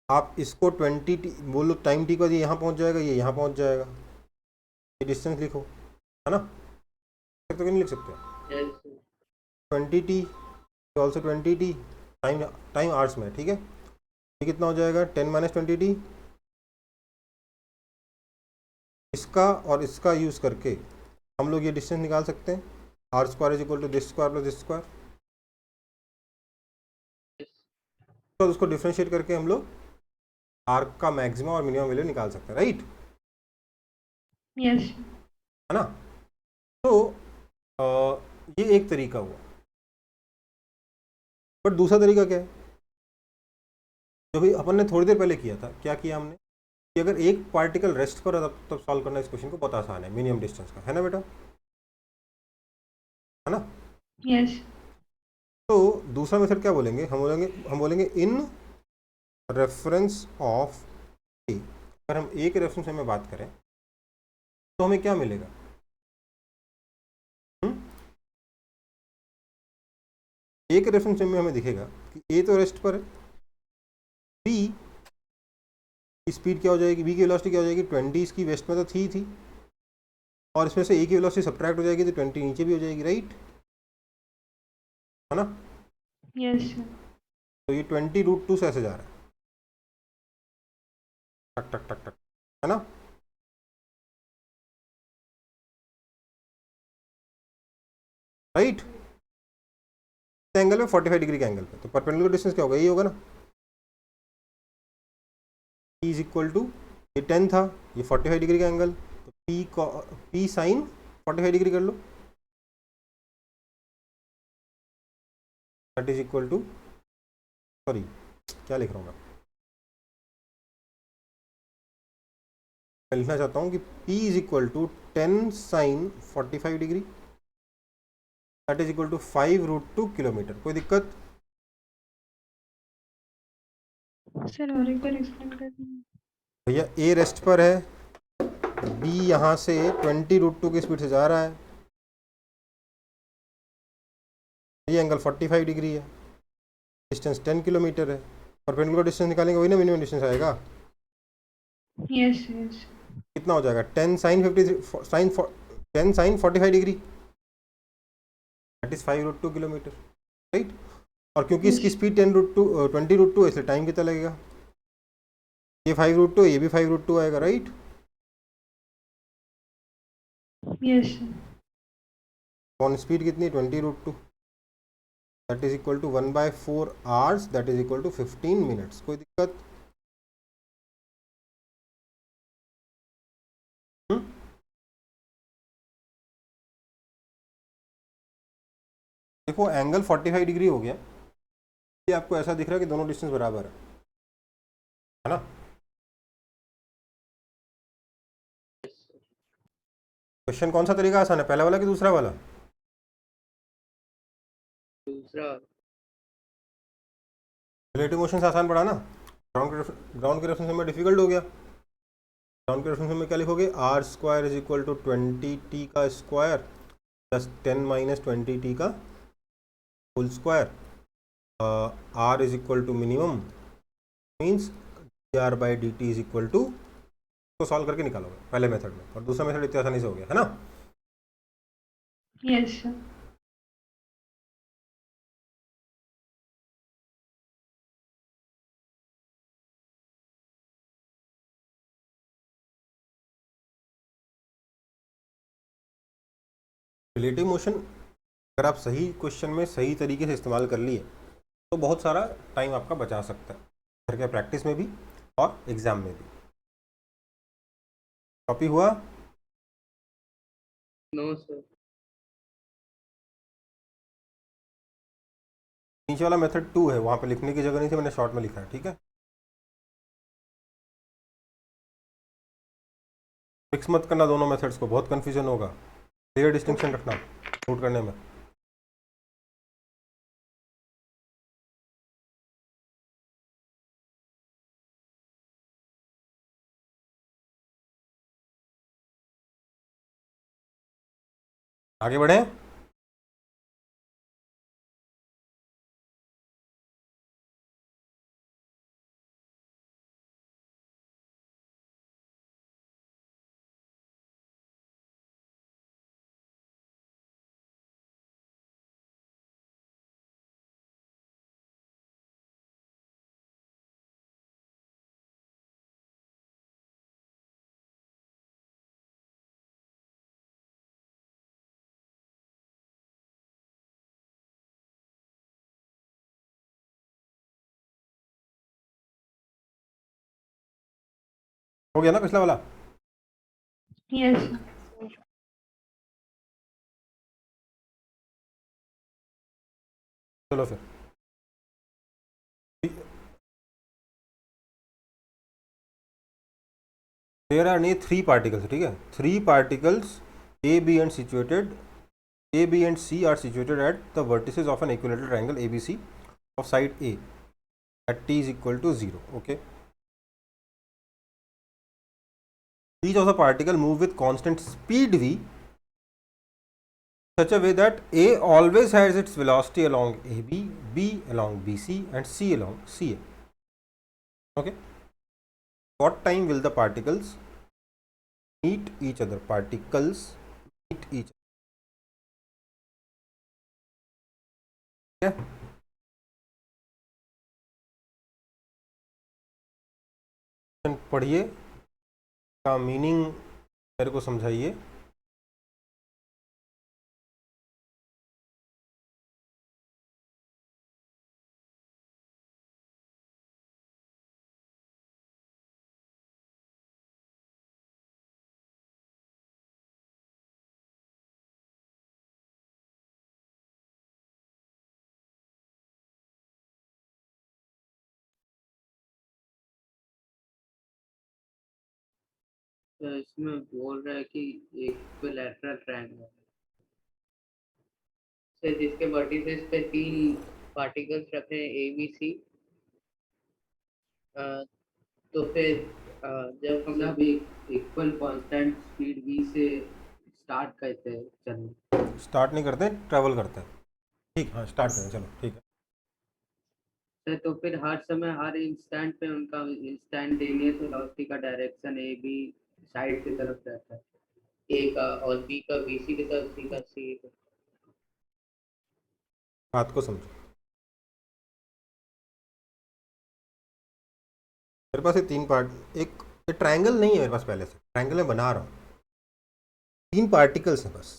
आप इसको 20 टी बोलो, टाइम टी का ये यहाँ पहुँच जाएगा, ये यहाँ पहुँच जाएगा, ये डिस्टेंस लिखो, है ना, लिख सकते हो कि नहीं लिख सकते, yes sir. 20 T also 20 T, time time hours में, ठीक है, ये कितना हो जाएगा 10 माइनस 20 टी। इसका और इसका यूज़ करके हम लोग ये डिस्टेंस निकाल सकते हैं, r square is equal to this square plus this square, तो उसको डिफ्रेंशिएट करके हम लोग आर का मैक्सिमम और मिनिमम वैल्यू निकाल सकते हैं, राइट, यस है ना। तो ये एक तरीका हुआ, बट दूसरा तरीका क्या है, जो भी अपन ने थोड़ी देर पहले किया था, क्या किया हमने कि अगर एक पार्टिकल रेस्ट पर है तब सॉल्व करना इस क्वेश्चन को बहुत आसान है, मिनिमम डिस्टेंस का, है ना बेटा, है ना। यस तो दूसरा मेथड क्या बोलेंगे, हम बोलेंगे इन रेफरेंस ऑफ ए, अगर हम ए के रेफरेंस में बात करें तो हमें क्या मिलेगा, ए के रेफरेंस में हमें दिखेगा कि ए तो रेस्ट पर है, बी की स्पीड क्या हो जाएगी, बी की वेलोसिटी क्या हो जाएगी, 20 इसकी वेस्ट में तो थी और इसमें से ए की वेलोसिटी सब्ट्रैक्ट हो जाएगी तो 20 नीचे भी हो जाएगी, राइट, है ना। यस तो ये 20√2 से ऐसे जा रहा है, टक टक टक टक, है ना। राइट, एंगल में 45 डिग्री के एंगल पे, तो परपेंडिकुलर डिस्टेंस क्या होगा, ये होगा ना, P इज इक्वल टू, ये 10 था, ये 45 डिग्री का एंगल, तो P साइन 45 डिग्री कर लो, that is equal to, sorry क्या लिख रहा हूँ मैं लिखना चाहता हूँ कि P is equal to 10 sine 45 degree, that is equal to 5√2 kilometre. कोई दिक्कत, सर और एक बार एक्सप्लेन कर दीजिए। भैया ए रेस्ट पर है, बी यहाँ से 20√2 की स्पीड से जा रहा है, ये एंगल 45 डिग्री है, डिस्टेंस 10 किलोमीटर है, परपेंडिकुलर डिस्टेंस निकालेंगे वही ना मिनिमम डिस्टेंस आएगा। Yes yes. कितना हो जाएगा 10 sine 45 degree, that is 5√2 kilometre, right. और क्योंकि इसकी स्पीड 20√2 है इसलिए टाइम कितना लगेगा, ये 5√2 ये भी 5√2 आएगा, राइट। यस ऑन स्पीड कितनी 20√2, that is equal to 1/4 hours, that is equal to 15 minutes. कोई दिक्कत? देखो एंगल 45 डिग्री हो गया, ये आपको ऐसा दिख रहा है कि दोनों डिस्टेंस बराबर है ना। क्वेश्चन कौन सा तरीका आसान है, पहला वाला कि दूसरा वाला? दूसरा। रिलेटिव मोशन से आसान पड़ा ना, ग्राउंड के रेफरेंस में डिफिकल्ट हो गया। ग्राउंड के रेफरेंस में क्या लिखोगे, r² is equal to 20t का स्क्वायर प्लस 10 माइनस 20t का whole square, r is equal to minimum means dr/dt is equal to, तो सॉल्व करके निकालोगे पहले मेथड में, और दूसरा मेथड इतनी आसानी से हो गया है ना। Yes sir. रिलेटिव मोशन अगर आप सही क्वेश्चन में सही तरीके से इस्तेमाल कर लिए तो बहुत सारा टाइम आपका बचा सकता है, घर के प्रैक्टिस में भी और एग्जाम में भी। कॉपी हुआ? No sir. नीचे वाला मेथड 2 है, वहां पे लिखने की जगह नहीं थी, मैंने शॉर्ट में लिखा है, ठीक है। मिक्स मत करना दोनों मेथड्स को, बहुत कंफ्यूजन होगा, क्लियर डिस्टिंक्शन रखना नोट करने में। आगे बढ़े। हो गया ना पिछला वाला? यस चलो फिर, देयर आर नहीं 3 पार्टिकल्स, ठीक है, 3 particles A B and situated, A, B and C are situated at the vertices of an equilateral triangle ABC of side A at t is equal to 0. Okay. Each of the particle move with constant speed v such a way that A always has its velocity along AB, B along BC and C along CA. Okay. What time will the particles meet each other? Particles meet each other. Yeah. पढ़िए, का meaning मेरे को समझाइए। तो इसमें बोल रहा है कि इक्विलैटरल ट्रायंगल से जिसके वर्टिसेस पे 3 पार्टिकल्स रखे हैं ए बी सी, अ, तो फिर जब हम लोग एक इक्वल कांस्टेंट स्पीड v से स्टार्ट करते हैं चलना, स्टार्ट नहीं करते, ट्रैवल करते हैं। ठीक, हाँ स्टार्ट करें, चलो ठीक है। तो फिर हर समय हर इंस्टेंट पे उनका इंस्टैन्टेनियस वेलोसिटी का डायरेक्शन ए बी साइड की तरफ रहता है, ए का और बी का बी सी की तरफ, सी का सी। बात को समझो। मेरे पास ये तीन पार्ट, एक ट्रायंगल नहीं है मेरे पास, पहले से ट्रायंगल मैं बना रहा हूँ। तीन पार्टिकल्स हैं बस,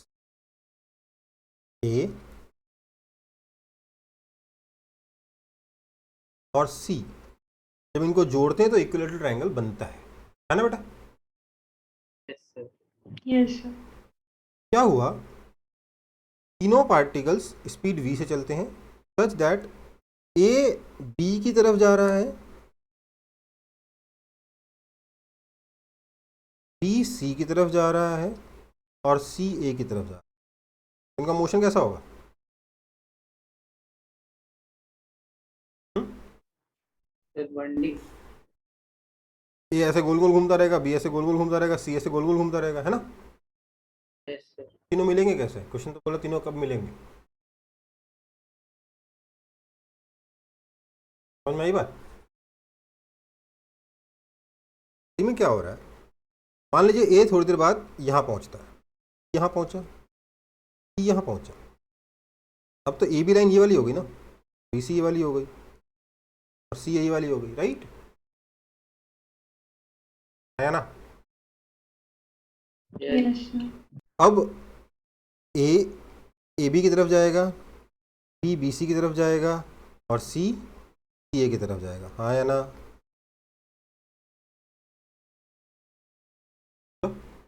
ए और सी। जब इनको जोड़ते हैं तो इक्विलेटरल ट्रायंगल बनता है ना बेटा? Yes sir. Yes, sir. क्या हुआ, तीनों पार्टिकल्स स्पीड v से चलते हैं, सच दैट ए बी की तरफ जा रहा है, बी सी की तरफ जा रहा है और सी ए की तरफ जा रहा है। इनका मोशन कैसा होगा? Sir 1D। ए ऐसे गोल गोल घूमता रहेगा, बी ऐसे गोल गोल घूमता रहेगा, सी ऐसे गोल गोल घूमता रहेगा, है ना? Yes sir. तीनों मिलेंगे कैसे? क्वेश्चन तो बोला तीनों कब मिलेंगे। समझ में आई बात? में क्या हो रहा है, मान लीजिए ए थोड़ी देर बाद यहाँ पहुँचता है, यहाँ पहुँचा, सी यहाँ पहुँचा। अब तो ए बी लाइन ये वाली होगी ना, बी सी ये वाली हो गई और सी ये वाली हो गई, राइट है ना? Yes, sir. अब ए ए बी की तरफ जाएगा, बी बी सी की तरफ जाएगा और सी सी ए की तरफ जाएगा, हाँ या ना?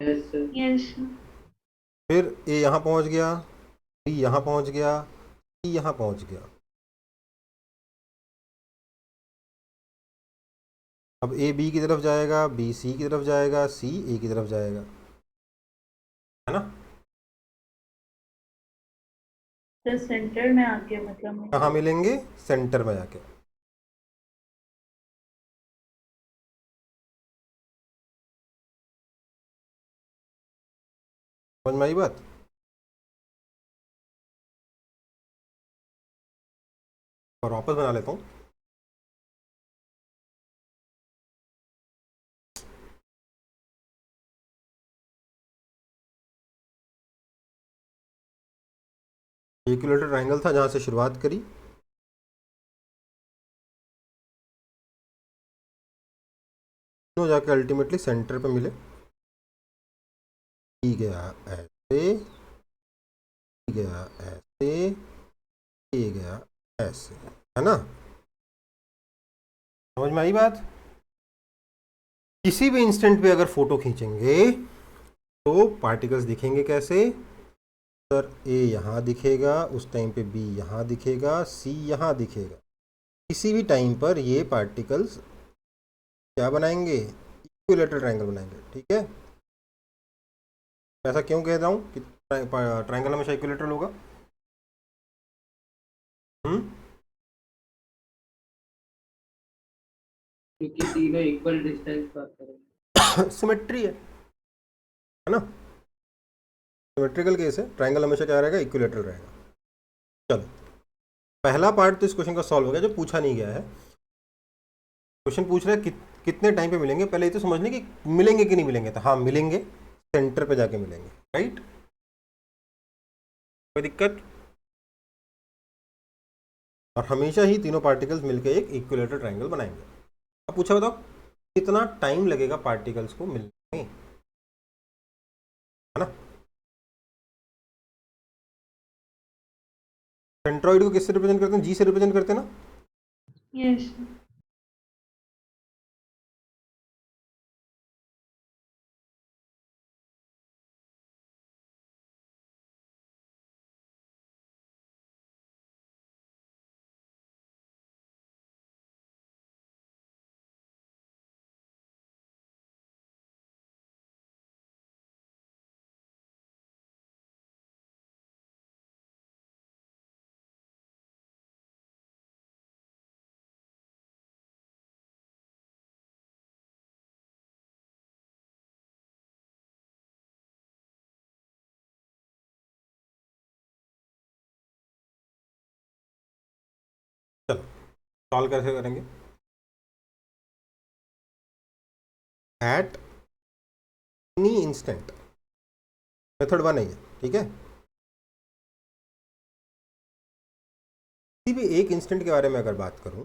Yes sir. Yes, sir. फिर ए यहाँ पहुँच गया, बी यहाँ पहुँच गया, सी यहाँ पहुँच गया। अब ए बी की तरफ जाएगा, बी सी की तरफ जाएगा, सी ए की तरफ जाएगा, है ना? तो सेंटर में आके मतलब कहाँ मिलेंगे? सेंटर में जाके। समझ में आई बात? और वापस बना लेता हूँ। इक्विलेटरल ट्रायंगल था जहाँ से शुरुआत करी, तो जाके अल्टीमेटली सेंटर पे मिले। गया ऐसे, गया ऐसे, ये गया ऐसे, है ना? समझ में आई बात? किसी भी इंस्टेंट पे अगर फोटो खींचेंगे तो पार्टिकल्स दिखेंगे कैसे? सर ए यहाँ दिखेगा, उस टाइम पे बी यहाँ दिखेगा, सी यहाँ दिखेगा। किसी भी टाइम पर ये पार्टिकल्स क्या बनाएंगे? इक्विलेटरल ट्रायंगल बनाएंगे, ठीक है? ऐसा क्यों कह रहा हूँ कि ट्रायंगल हमेशा इक्विलेटरल होगा? क्योंकि तीनों इक्वल डिस्टेंस पर करेंगे। सिमेट्री है ना? सिमेट्रिकल केस है, ट्रायंगल हमेशा क्या रहेगा? इक्विलेटरल रहेगा। चलो, पहला पार्ट तो इस क्वेश्चन का सॉल्व हो गया जो पूछा नहीं गया है। क्वेश्चन पूछ रहा है कितने टाइम पे मिलेंगे, पहले ये तो समझ लें कि मिलेंगे कि नहीं मिलेंगे। तो हाँ मिलेंगे, सेंटर पे जाके मिलेंगे, राइट? कोई दिक्कत? और हमेशा ही तीनों पार्टिकल्स मिलकर एक इक्विलेटरल ट्रायंगल बनाएंगे। अब पूछा बताओ कितना टाइम लगेगा पार्टिकल्स को मिलने में, है ना? सेंट्रॉइड को किससे रिप्रेजेंट करते हैं? जी से रिप्रेजेंट करते हैं ना? Yes, sir. सॉल्व कैसे करेंगे? एट एनी इंस्टेंट, मेथड 1 है ये, ठीक है। किसी भी एक इंस्टेंट के बारे में अगर बात करूं,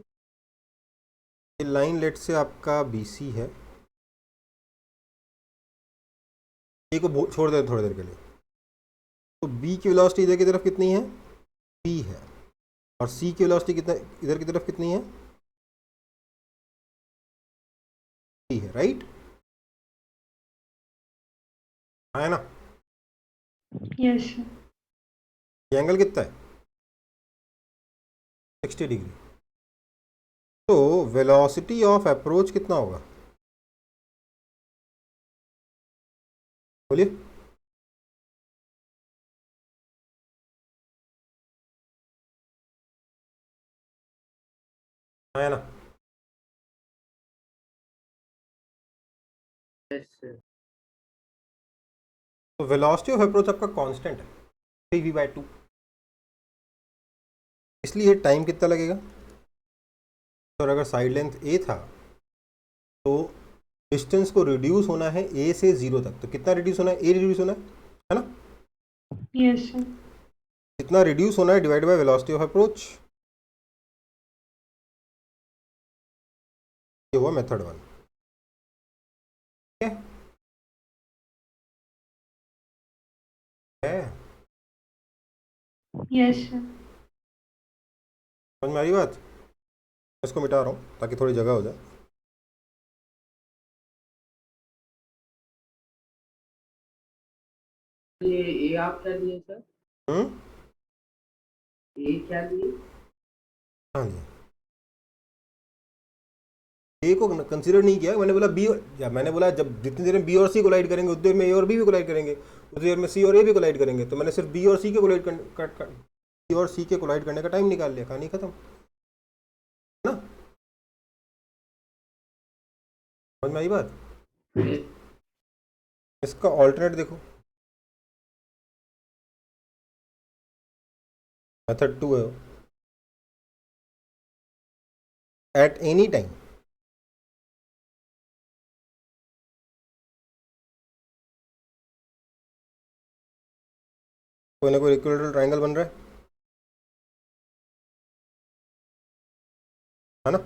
ये लाइन लेट से आपका BC है, ए को छोड़ दे थोड़ी देर के लिए, तो B की वेलोसिटी इधर की तरफ कितनी है? P है, और C की वेलोसिटी कितना इधर की तरफ कितनी है? P है, राइट? है ना? Yes sir. ये एंगल कितना है? 60 डिग्री। तो वेलोसिटी ऑफ अप्रोच कितना होगा? बोलिए। है ना? Yes sir. तो वेलोसिटी ऑफ अप्रोच आपका कांस्टेंट है 3v/2, इसलिए टाइम कितना लगेगा? और अगर साइड लेंथ a था तो डिस्टेंस को रिड्यूस होना है a से 0 तक, तो कितना रिड्यूस होना है? a रिड्यूस होना है ना? Yes sir. कितना रिड्यूस होना है divide by velocity of approach. ये हुआ मेथड 1, ठीक है? Yes sir. समझ में आ रही बात? इसको मिटा रहा हूँ ताकि थोड़ी जगह हो जाए। ये आप क्या दिए सर? ये क्या दिए? हाँ जी, ए को कंसीडर नहीं किया। मैंने बोला बी, या मैंने बोला जब जितनी देर में बी और सी कोलाइड करेंगे उतनी देर में ए और बी भी कोलाइड करेंगे, उतनी देर में सी और ए भी कोलाइड करेंगे, तो मैंने सिर्फ बी और सी के कोलाइड बी और सी के कोलाइड करने का टाइम निकाल लिया, कहानी खत्म, है ना? समझ में आई बात? इसका ऑल्टरनेट देखो, मेथड 2 है, एट एनी टाइम कोई ना कोई इक्विलेटरल ट्रायंगल बन रहा है ना?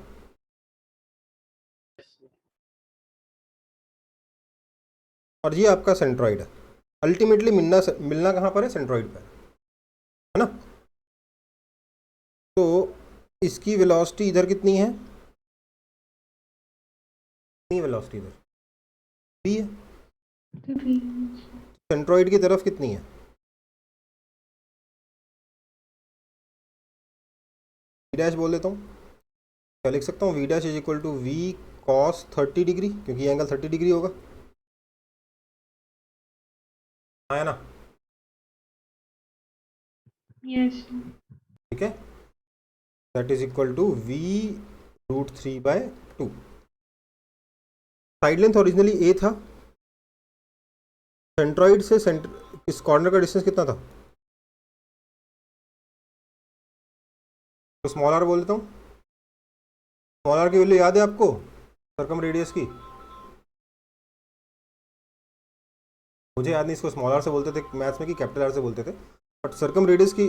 और ये आपका सेंट्रॉइड है। अल्टीमेटली मिलना मिलना कहाँ पर है? सेंट्रॉइड पर, है ना? तो इसकी वेलोसिटी इधर कितनी है? कितनी वेलोसिटी इधर? v है। तभी सेंट्रॉइड की तरफ कितनी है? v डैश बोल देता हूँ, क्या लिख सकता हूँ? v dash is equal to v cos 30 degree, क्योंकि ये एंगल 30 डिग्री होगा, है ना? Yes sir. ठीक है, that is equal to v √3/2। Side length originally a था, सेंट्रॉइड से सेंटर इस कॉर्नर का डिस्टेंस कितना था? तो स्मॉल आर बोल देता हूँ। स्मॉल आर की वैल्यू याद है आपको सर्कम रेडियस की? मुझे याद नहीं इसको स्मॉल आर से बोलते थे मैथ्स में कि कैपिटल आर से बोलते थे, बट सर्कम रेडियस की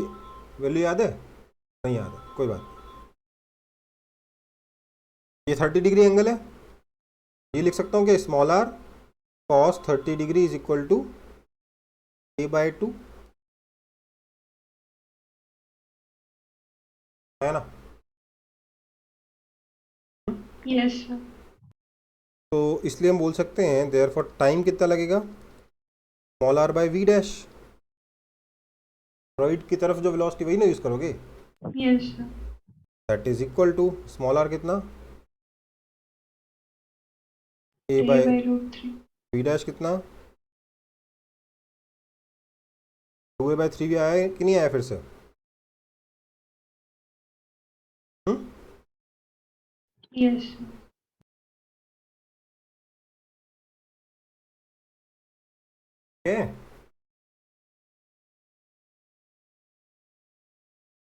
वैल्यू याद है? नहीं याद है, कोई बात नहीं। ये 30 डिग्री एंगल है, ये लिख सकता हूँ कि small r cos 30 degree is equal to a/2, है ना? Yes sir. तो इसलिए हम बोल सकते हैं देयरफॉर टाइम कितना लगेगा? Small r by v dash, right की तरफ जो वेलोसिटी वही ना यूज करोगे, yes sir. That is equal to small r कितना? a a by by √3। V dash कितना? 2a/3 भी आया है कि नहीं आया फिर से? Yes sir. है?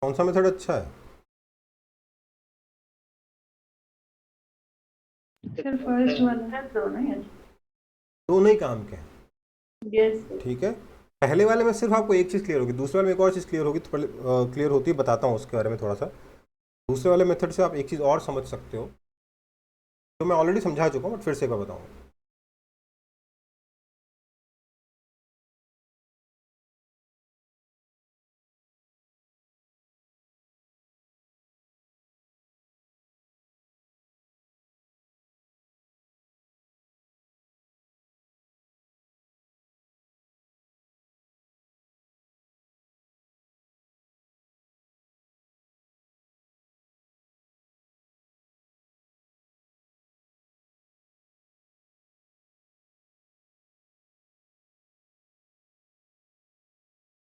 कौन सा मेथड अच्छा है? सर फर्स्ट वाला सर दोनों ही दोनों ही काम के हैं, यस ठीक है। पहले वाले में सिर्फ आपको एक चीज़ क्लियर होगी, दूसरे वाले में एक और चीज़ क्लियर होगी, तो क्लियर होती है, बताता हूँ उसके बारे में थोड़ा सा। दूसरे वाले मेथड से आप एक चीज़ और समझ सकते हो, तो मैं ऑलरेडी समझा चुका हूँ, बट फिर से एक बार बताऊँगा।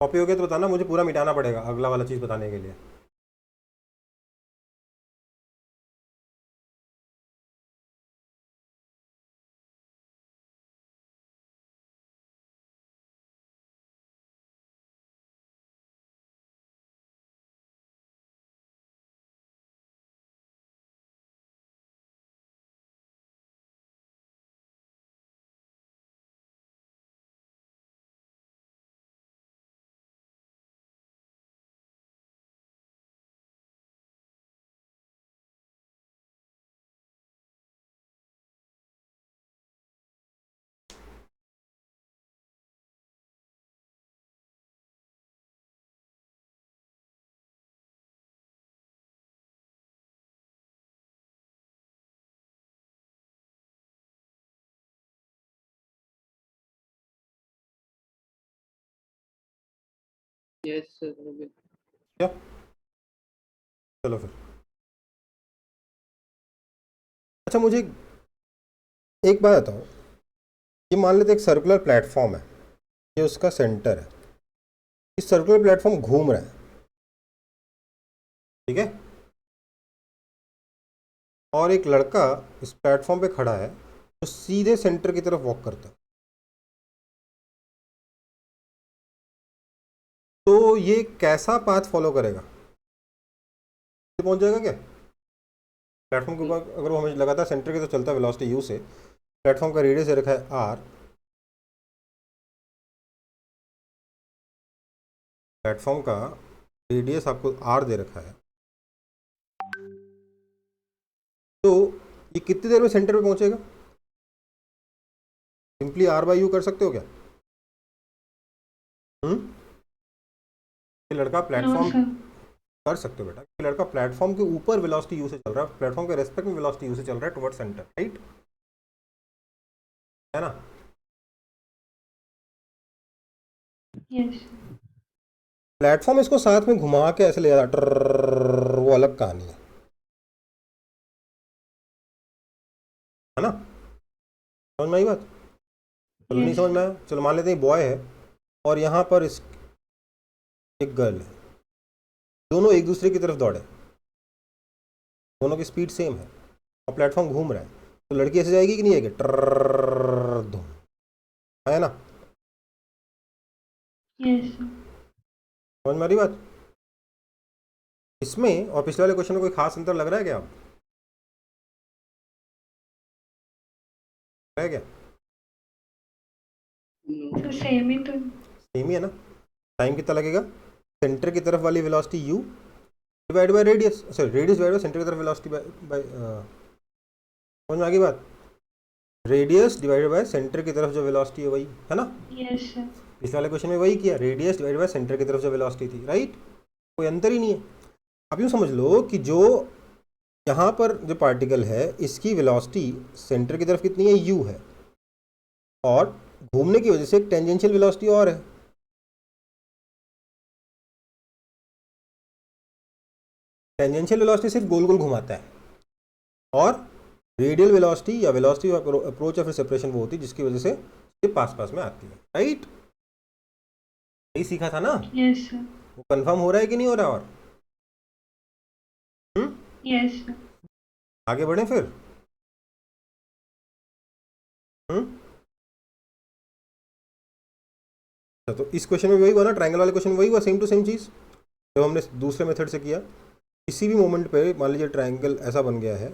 कॉपी हो गया तो बताना, मुझे पूरा मिटाना पड़ेगा अगला वाला चीज़ बताने के लिए। यस सर हो गया। क्या, चलो फिर। अच्छा, मुझे एक बात बताओ, ये मान लेते एक सर्कुलर प्लेटफॉर्म है, ये उसका सेंटर है, इस सर्कुलर प्लेटफॉर्म घूम रहा है, ठीक है, और एक लड़का इस प्लेटफॉर्म पे खड़ा है जो सीधे सेंटर की तरफ वॉक करता है, तो ये कैसा पाथ फॉलो करेगा? ये पहुंच जाएगा क्या प्लेटफॉर्म के ऊपर? अगर वो हमें लगातार सेंटर की तरफ चलता है वेलोसिटी u से, प्लेटफॉर्म का रेडियस दे रखा है r, प्लेटफॉर्म का रेडियस आपको r दे रखा है, तो ये कितनी देर में सेंटर पे पहुंचेगा? सिंपली r/u कर सकते हो क्या? ये लड़का नो प्लेटफॉर्म सर कर सकते हो बेटा, ये लड़का प्लेटफॉर्म के ऊपर वेलोसिटी u से चल रहा है, प्लेटफॉर्म के रेस्पेक्ट में वेलोसिटी u से चल रहा है टुवर्ड सेंटर, राइट, है ना? यस प्लेटफॉर्म इसको साथ में घुमा के ऐसे ले जाता है, वो अलग कहानी है ना? समझ में आई बात? चलो नहीं यस समझ में आया, चलो मान लेते हैं बॉय है और यहाँ पर इस एक गर्ल है, दोनों एक दूसरे की तरफ दौड़े, दोनों की स्पीड सेम है और प्लेटफॉर्म घूम रहा है, तो लड़की ऐसे जाएगी कि नहीं आएगी? ट्रर धूम, है ना? यस समझ में आ रही बात? इसमें और पिछले वाले क्वेश्चन में कोई खास अंतर लग रहा है क्या? आप है क्या? नो तो सेम ही तो सेम ही है ना? टाइम कितना लगेगा? सेंटर की तरफ वाली velocity u divide by radius, sorry radius divide by centre की तरफ वेलोसिटी बाय समझ में आ गई बात? रेडियस डिवाइडेड बाय सेंटर की तरफ जो वेलोसिटी है वही है ना? यस सर पिछले वाले क्वेश्चन में वही किया, रेडियस डिवाइडेड बाय सेंटर की तरफ जो वेलोसिटी थी, राइट, कोई अंतर ही नहीं है। आप यूँ समझ लो कि जो यहाँ पर जो पार्टिकल है इसकी वेलोसिटी सेंटर की तरफ कितनी है? u है, और घूमने की वजह से एक टेंजेंशियल वेलोसिटी और है, टेंजेंशियल वेलोसिटी सिर्फ गोल गोल घुमाता है, और रेडियल वेलोसिटी या वेलोसिटी अप्रोच या फिर सेपरेशन वो होती है जिसकी वजह से ये पास पास में आती है, राइट? यही सीखा था ना? यस सर वो कंफर्म हो रहा है कि नहीं हो रहा? और यस सर आगे बढ़े फिर। तो इस क्वेश्चन में भी वही हुआ ना, ट्रायंगल वाले क्वेश्चन में वही हुआ, सेम टू सेम चीज़ जो हमने दूसरे मेथड से किया। किसी भी मोमेंट पे मान लीजिए ट्रायंगल ऐसा बन गया है,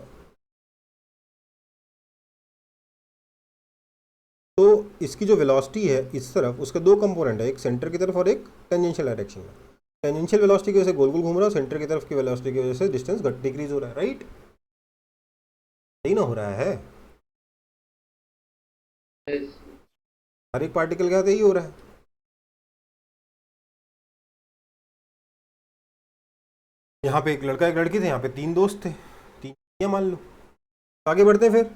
इसकी जो वेलोसिटी है इस तरफ, उसके दो कंपोनेंट है, एक सेंटर की तरफ और एक टेंजेंशियल डायरेक्शन में। टेंजेंशियल वेलोसिटी की वजह से गोल गोल घूम रहा है, सेंटर की तरफ की वेलोसिटी की वजह से डिस्टेंस डिक्रीज हो रहा है, राइट? सही ना हो रहा है? yes, हर एक पार्टिकल का तो यही हो रहा है। यहाँ पे एक लड़का एक लड़की थे, यहाँ पे तीन दोस्त थे, तीन मान लो। आगे बढ़ते हैं फिर।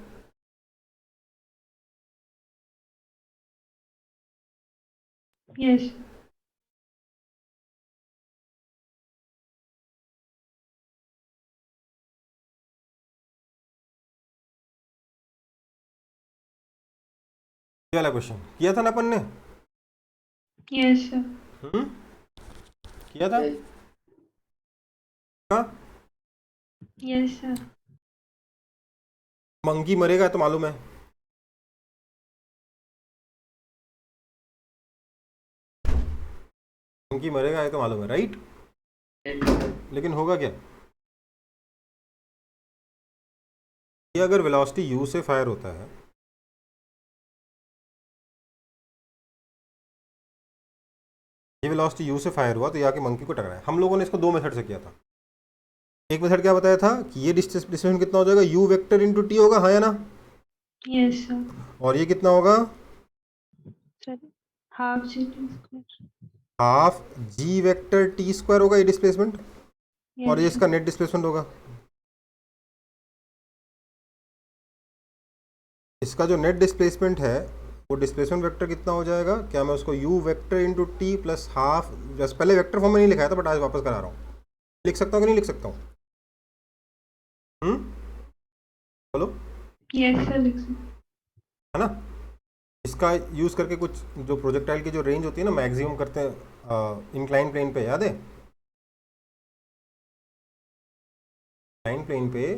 Yes. ये वाला क्वेश्चन किया था ना अपन ने? Yes, sir. किया था? yes, हाँ, Yes, sir. मंकी मरेगा तो मालूम है। मंकी मरेगा ये तो मालूम है, राइट? yes, sir. लेकिन होगा क्या? ये अगर वेलोसिटी u से फायर होता है, ये वेलोसिटी u से फायर हुआ तो ये आके मंकी को टकराया। हम लोगों ने इसको दो मेथड से किया था। एक मेथड क्या बताया था कि ये डिस्टेंस कितना हो जाएगा, u वेक्टर इंटू टी होगा, हाँ या ना? Yes, sir. और ये कितना होगा? Sir, half GT square. Half g vector T square होगा ये डिस्प्लेसमेंट, और Yes, ये sir. इसका नेट डिस्प्लेसमेंट होगा। इसका जो नेट डिस्प्लेसमेंट है वो डिस्प्लेसमेंट वेक्टर कितना हो जाएगा? क्या मैं उसको u vector into T plus half, जैसे पहले वेक्टर फॉर्म में नहीं लिखाया था बट आज वापस करा रहा हूँ, लिख सकता हूँ कि नहीं लिख सकता हूँ? बोलो, Yes, sir. Listen. है ना? इसका यूज़ करके कुछ जो प्रोजेक्टाइल की जो रेंज होती है ना, मैक्सिमम करते हैं इंक्लाइन प्लेन पे, याद है? इंक्लाइन प्लेन पे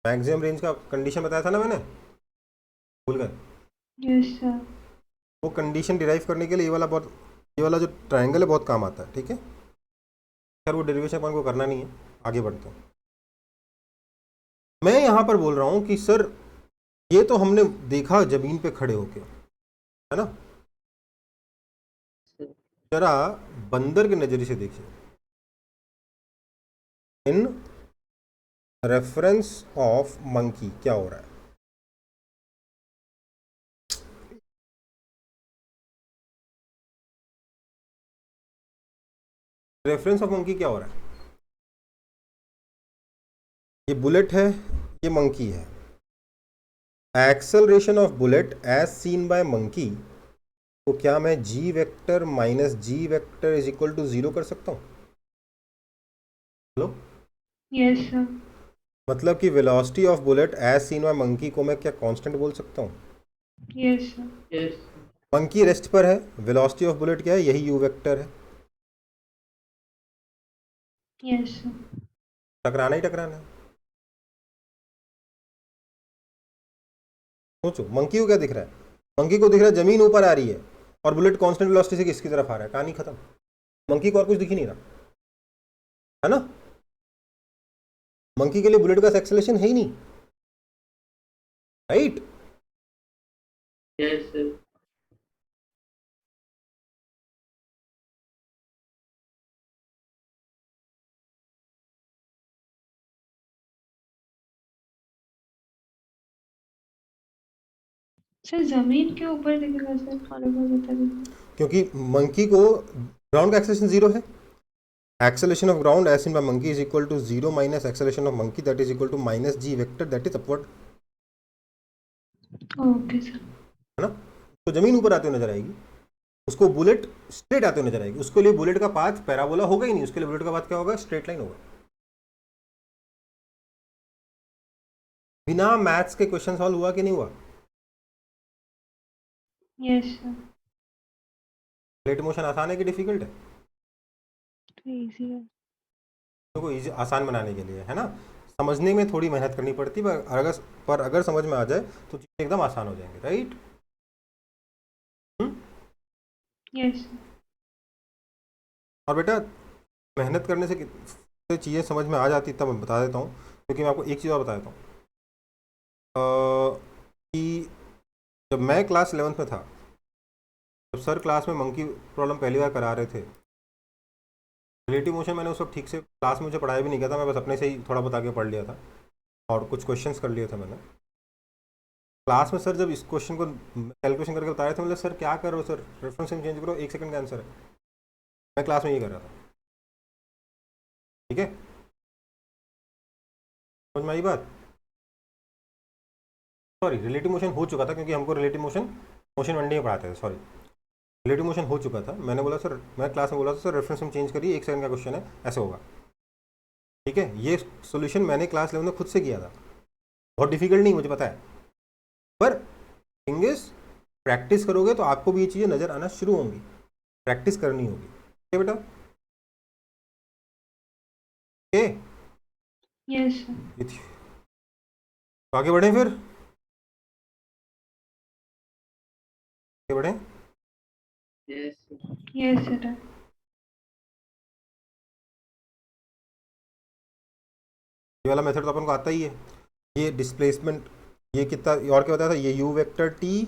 मैक्सिमम रेंज का कंडीशन बताया था ना मैंने, भूल गए? Yes, sir. वो कंडीशन डिराइव करने के लिए ये वाला जो ट्रायंगल है बहुत काम आता है, ठीक है? खैर वो डेरिवेशन अपन को करना नहीं है, आगे बढ़ते हैं। मैं यहाँ पर बोल रहा हूँ कि सर ये तो हमने देखा जमीन पे खड़े होके, है ना? जरा बंदर के नजरिए से देखिए, इन रेफरेंस ऑफ मंकी क्या हो रहा है? रेफरेंस ऑफ मंकी क्या हो रहा है? ये बुलेट है, ये मंकी है। Acceleration of bullet as seen by monkey तो क्या मैं g vector minus g vector is equal to 0 कर सकता हूँ? Hello, Yes, sir. मतलब कि velocity of bullet as seen by monkey को मैं क्या कांस्टेंट बोल सकता हूँ? Yes, sir. yes, monkey rest पर है, वेलोसिटी ऑफ बुलेट क्या है? यही u वेक्टर है। Yes, sir. टकराना ही टकराना है। सोचो, मंकी को क्या दिख रहा है? मंकी को दिख रहा है जमीन ऊपर आ रही है और बुलेट कांस्टेंट वेलोसिटी से किसकी तरफ आ रहा है, कहानी खत्म। मंकी को और कुछ दिख ही नहीं रहा, है ना? मंकी के लिए बुलेट का एक्सेलरेशन है ही नहीं, राइट? yes, sir. सर जमीन के ऊपर दिखेगा सर, और एक बार बता दीजिए। क्योंकि मंकी को ग्राउंड का एक्सेलरेशन 0 है। Acceleration of ground as seen by monkey is equal to 0 minus acceleration of monkey that is equal to minus g vector that is upward, okay sir. है ना? तो जमीन ऊपर आते हुए नजर आएगी, उसको बुलेट स्ट्रेट आते हुए नजर आएगी। उसके लिए बुलेट का पाथ पैराबोला होगा ही नहीं, उसके लिए बुलेट का पाथ क्या होगा? स्ट्रेट लाइन होगा। बिना मैथ्स के क्वेश्चन सॉल्व हुआ कि नहीं हुआ? Yes sir. प्लेट मोशन आसान है कि डिफिकल्ट है? इजी है। को इजी आसान बनाने के लिए, है ना? समझने में थोड़ी मेहनत करनी पड़ती है, पर अगर समझ में आ जाए तो चीज़ें एकदम आसान हो जाएंगे, राइट? यस। और बेटा मेहनत करने से चीज़ें समझ में आ जाती, तब मैं बता देता हूँ। क्योंकि मैं आपको एक चीज़ और बता देता हूँ कि जब मैं क्लास 11th में था, जब सर क्लास में मंकी प्रॉब्लम पहली बार करा रहे थे, रिलेटिव मोशन मैंने उस वक्त ठीक से क्लास में मुझे पढ़ाया भी नहीं किया था, मैं बस अपने से ही थोड़ा बता के पढ़ लिया था और कुछ क्वेश्चंस कर लिए थे मैंने क्लास में। सर जब इस क्वेश्चन को कैलकुलेशन करके बता रहे थे, मतलब सर क्या कर रहे हो सर, रेफरेंस चेंज करो, 1 सेकंड का आंसर है। मैं क्लास में ये कर रहा था, ठीक है, समझ में आई बात। सॉरी, रिलेटिव मोशन हो चुका था, क्योंकि हमको रिलेटिव मोशन मोशन वनडे में पढ़ाते थे। सॉरी, रिलेटिव मोशन हो चुका था। मैंने बोला सर, मैं क्लास में बोला था सर रेफरेंस में चेंज करिए, 1 सेकंड का क्वेश्चन है, ऐसे होगा, ठीक है। ये सोल्यूशन मैंने क्लास 11 में खुद से किया था, बहुत डिफिकल्ट नहीं, मुझे पता है, पर थिंग इज प्रैक्टिस करोगे तो आपको भी ये चीज़ें नज़र आना शुरू होंगी, प्रैक्टिस करनी होगी, ठीक है बेटा, ओके। Yes sir. तो आगे बढ़ें, फिर आगे बढ़ें। Yes yes sir. ये वाला मेथड तो अपन को आता ही है। ये डिस्प्लेसमेंट, ये कितना और क्या बताया था, ये यू वेक्टर टी,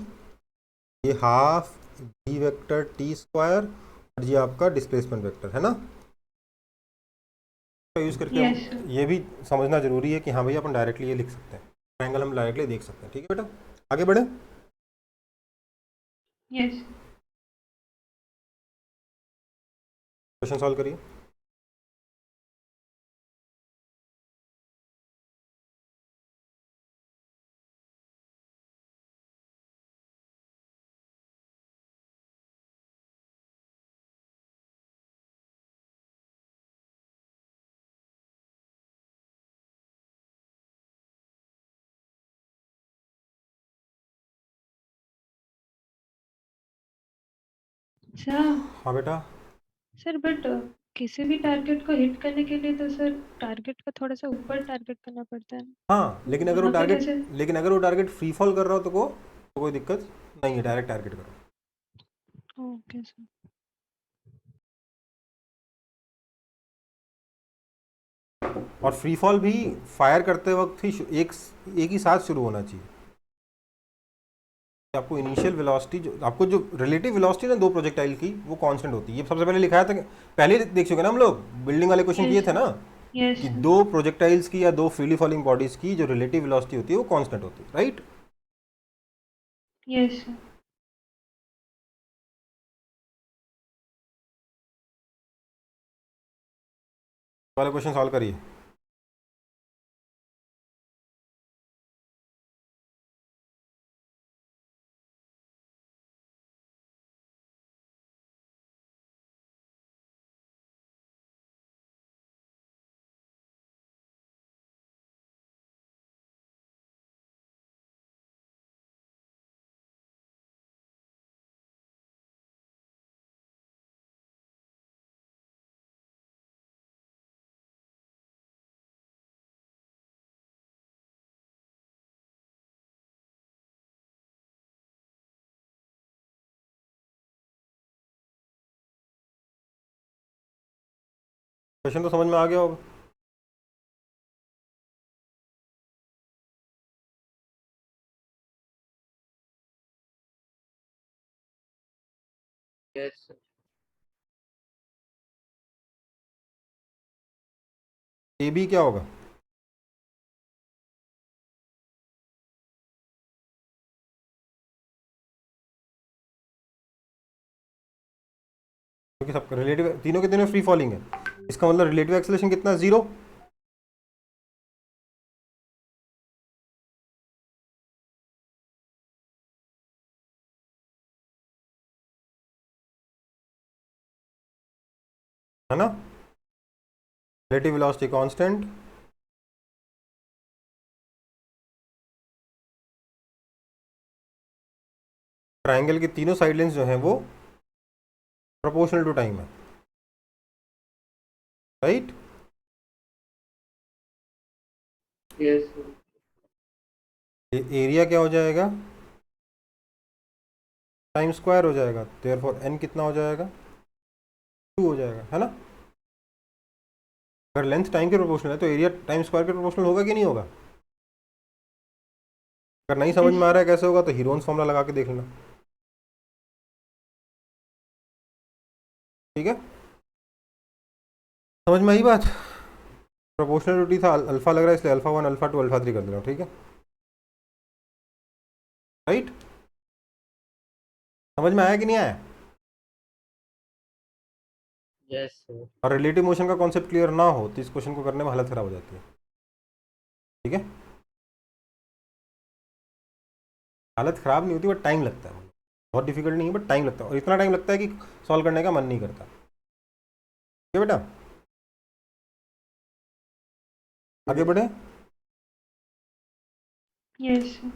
ये हाफ जी वेक्टर टी स्क्वायर, और ये आपका डिस्प्लेसमेंट वेक्टर है ना। तो यूज़ करके Yes, हम sir. ये भी समझना जरूरी है कि हाँ भैया अपन डायरेक्टली ये लिख सकते हैं, ट्रायंगल हम डायरेक्टली देख सकते हैं, ठीक है बेटा। आगे बढ़े, यस। क्वेश्चन सॉल्व करिए। सर हाँ बेटा, सर बट किसी भी टारगेट को हिट करने के लिए तो सर टारगेट का थोड़ा सा ऊपर टारगेट करना पड़ता है। हाँ लेकिन अगर वो वहाँ पे टारगेट, कैसे? लेकिन अगर वो टारगेट फ्री फॉल कर रहा हो तो कोई दिक्कत नहीं है, डायरेक्ट टारगेट करो। Okay sir. और फ्री फॉल भी फायर करते वक्त ही एक ही साथ शुरू होना चाहिए। आपको इनिशियल वेलोसिटी, जो आपको जो रिलेटिव वेलोसिटी ना दो प्रोजेक्टाइल की, वो कांस्टेंट होती है। ये सबसे पहले लिखाया था, पहले देख चुके ना हम लोग, बिल्डिंग वाले क्वेश्चन किए थे ना, यस कि सर। दो प्रोजेक्टाइल्स की या दो फ्रीली फॉलिंग बॉडीज की जो रिलेटिव वेलोसिटी होती है वो कांस्टेंट होती है, राइट। Yes sir. वाला क्वेश्चन सॉल्व करिए। क्वेश्चन तो समझ में आ गया होगा। यस ए बी क्या होगा, क्योंकि सब रिलेटिव, तीनों के तीनों फ्री फॉलिंग है, इसका मतलब रिलेटिव एक्सेलरेशन कितना, 0, है ना। रिलेटिव वेलोसिटी कांस्टेंट, ट्रायंगल की तीनों साइड लेंस जो हैं वो प्रोपोर्शनल टू टाइम है, राइट। यस एरिया क्या हो जाएगा, टाइम स्क्वायर हो जाएगा, देयरफॉर एन कितना हो जाएगा, 2 हो जाएगा, है ना। अगर लेंथ टाइम के प्रोपोर्शनल है तो एरिया टाइम स्क्वायर के प्रोपोर्शनल होगा कि नहीं होगा। अगर नहीं समझ में आ रहा है कैसे होगा तो हीरोन्स फॉर्मूला लगा के देख लेना, ठीक है। समझ में आई बात। प्रोपोर्शनलिटी था अल्फा लग रहा है, इसलिए अल्फा 1 अल्फा 2 अल्फा 3 कर दे रहा हूँ, ठीक है, राइट। समझ में आया कि नहीं आया? Yes sir. और रिलेटिव मोशन का कॉन्सेप्ट क्लियर ना हो तो इस क्वेश्चन को करने में हालत खराब हो जाती है, ठीक है। हालत खराब नहीं होती बट टाइम लगता है, बहुत डिफिकल्ट नहीं है बट टाइम लगता है, और इतना टाइम लगता है कि सॉल्व करने का मन नहीं करता, ठीक है बेटा। आगे बढ़े। Yes sir.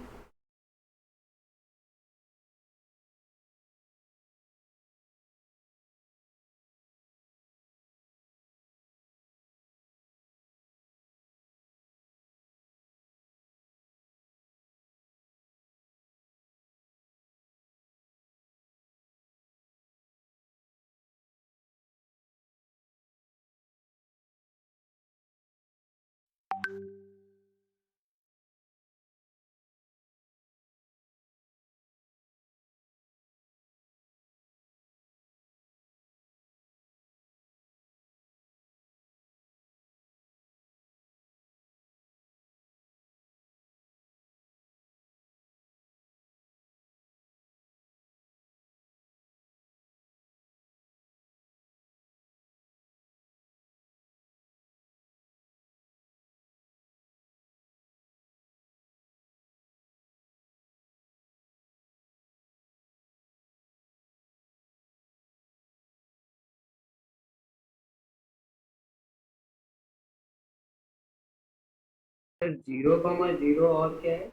सर 0,0 और क्या है?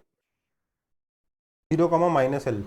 0, -L।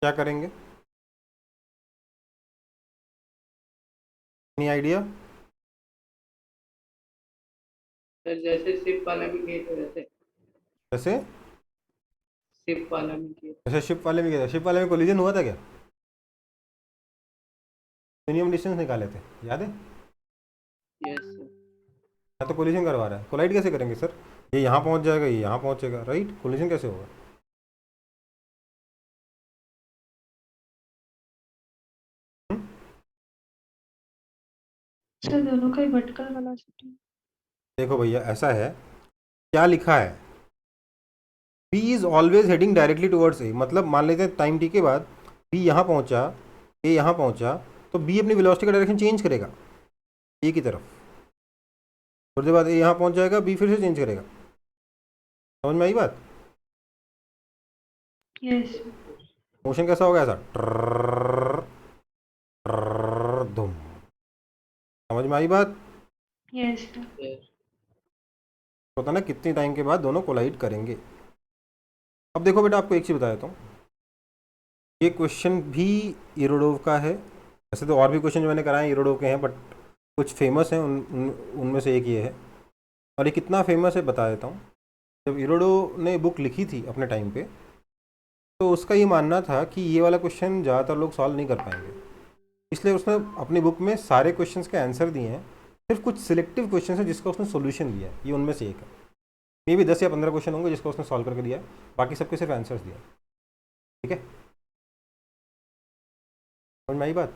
क्या करेंगे, एनी आइडिया? सर जैसे शिप वाला में किए थे वैसे। जैसे शिप वाला में किए। जैसे शिप वाले में क्या था, शिप वाले में कोलिजन हुआ था क्या, मिनिमम डिस्टेंस निकाले थे, याद है? Yes sir. यहाँ तो कोलिजन करवा रहा है, कोलाइड कैसे करेंगे सर, ये यहाँ पहुँच जाएगा ये यहाँ पहुँचेगा, राइट, कोलिजन कैसे होगा? सर दोनों का ही वर्टिकल वेलोसिटी। देखो भैया ऐसा है, क्या लिखा है, P is always heading directly towards a, मतलब मान लेते हैं टाइम टी के बाद P यहाँ पहुँचा, A यहाँ पहुँचा, तो B अपनी वेलोसिटी का डायरेक्शन चेंज करेगा A की तरफ, थोड़ी देर बाद A यहाँ पहुँच जाएगा, B फिर से चेंज करेगा। समझ में आई बात? यस। मोशन कैसा होगा, ऐसा ट्रररर, धुम। समझ में आई बात? Yes sir. यस। पता ना कितने टाइम के बाद दोनों कोलाइड करेंगे। अब देखो बेटा आपको एक चीज़ बता देता हूँ, ये क्वेश्चन भी इरोडोव का है, ऐसे तो और भी क्वेश्चन जो मैंने कराए हैं इरोडोव के हैं, बट कुछ फेमस हैं, उनमें से एक ये है। और ये कितना फेमस है बता देता हूँ। जब इरोडोव ने बुक लिखी थी अपने टाइम पे, तो उसका ये मानना था कि ये वाला क्वेश्चन ज़्यादातर लोग सॉल्व नहीं कर पाएंगे, इसलिए उसने अपनी बुक में सारे क्वेश्चंस के आंसर दिए हैं, सिर्फ कुछ सिलेक्टिव क्वेश्चन है जिसका उसने सोल्यूशन दिया है, ये उनमें से एक है। मे भी 10 या 15 क्वेश्चन होंगे जिसको उसने सॉल्व करके दिया है, बाकी सबके सिर्फ आंसर्स दिया है। ठीक है, समझ में आई बात?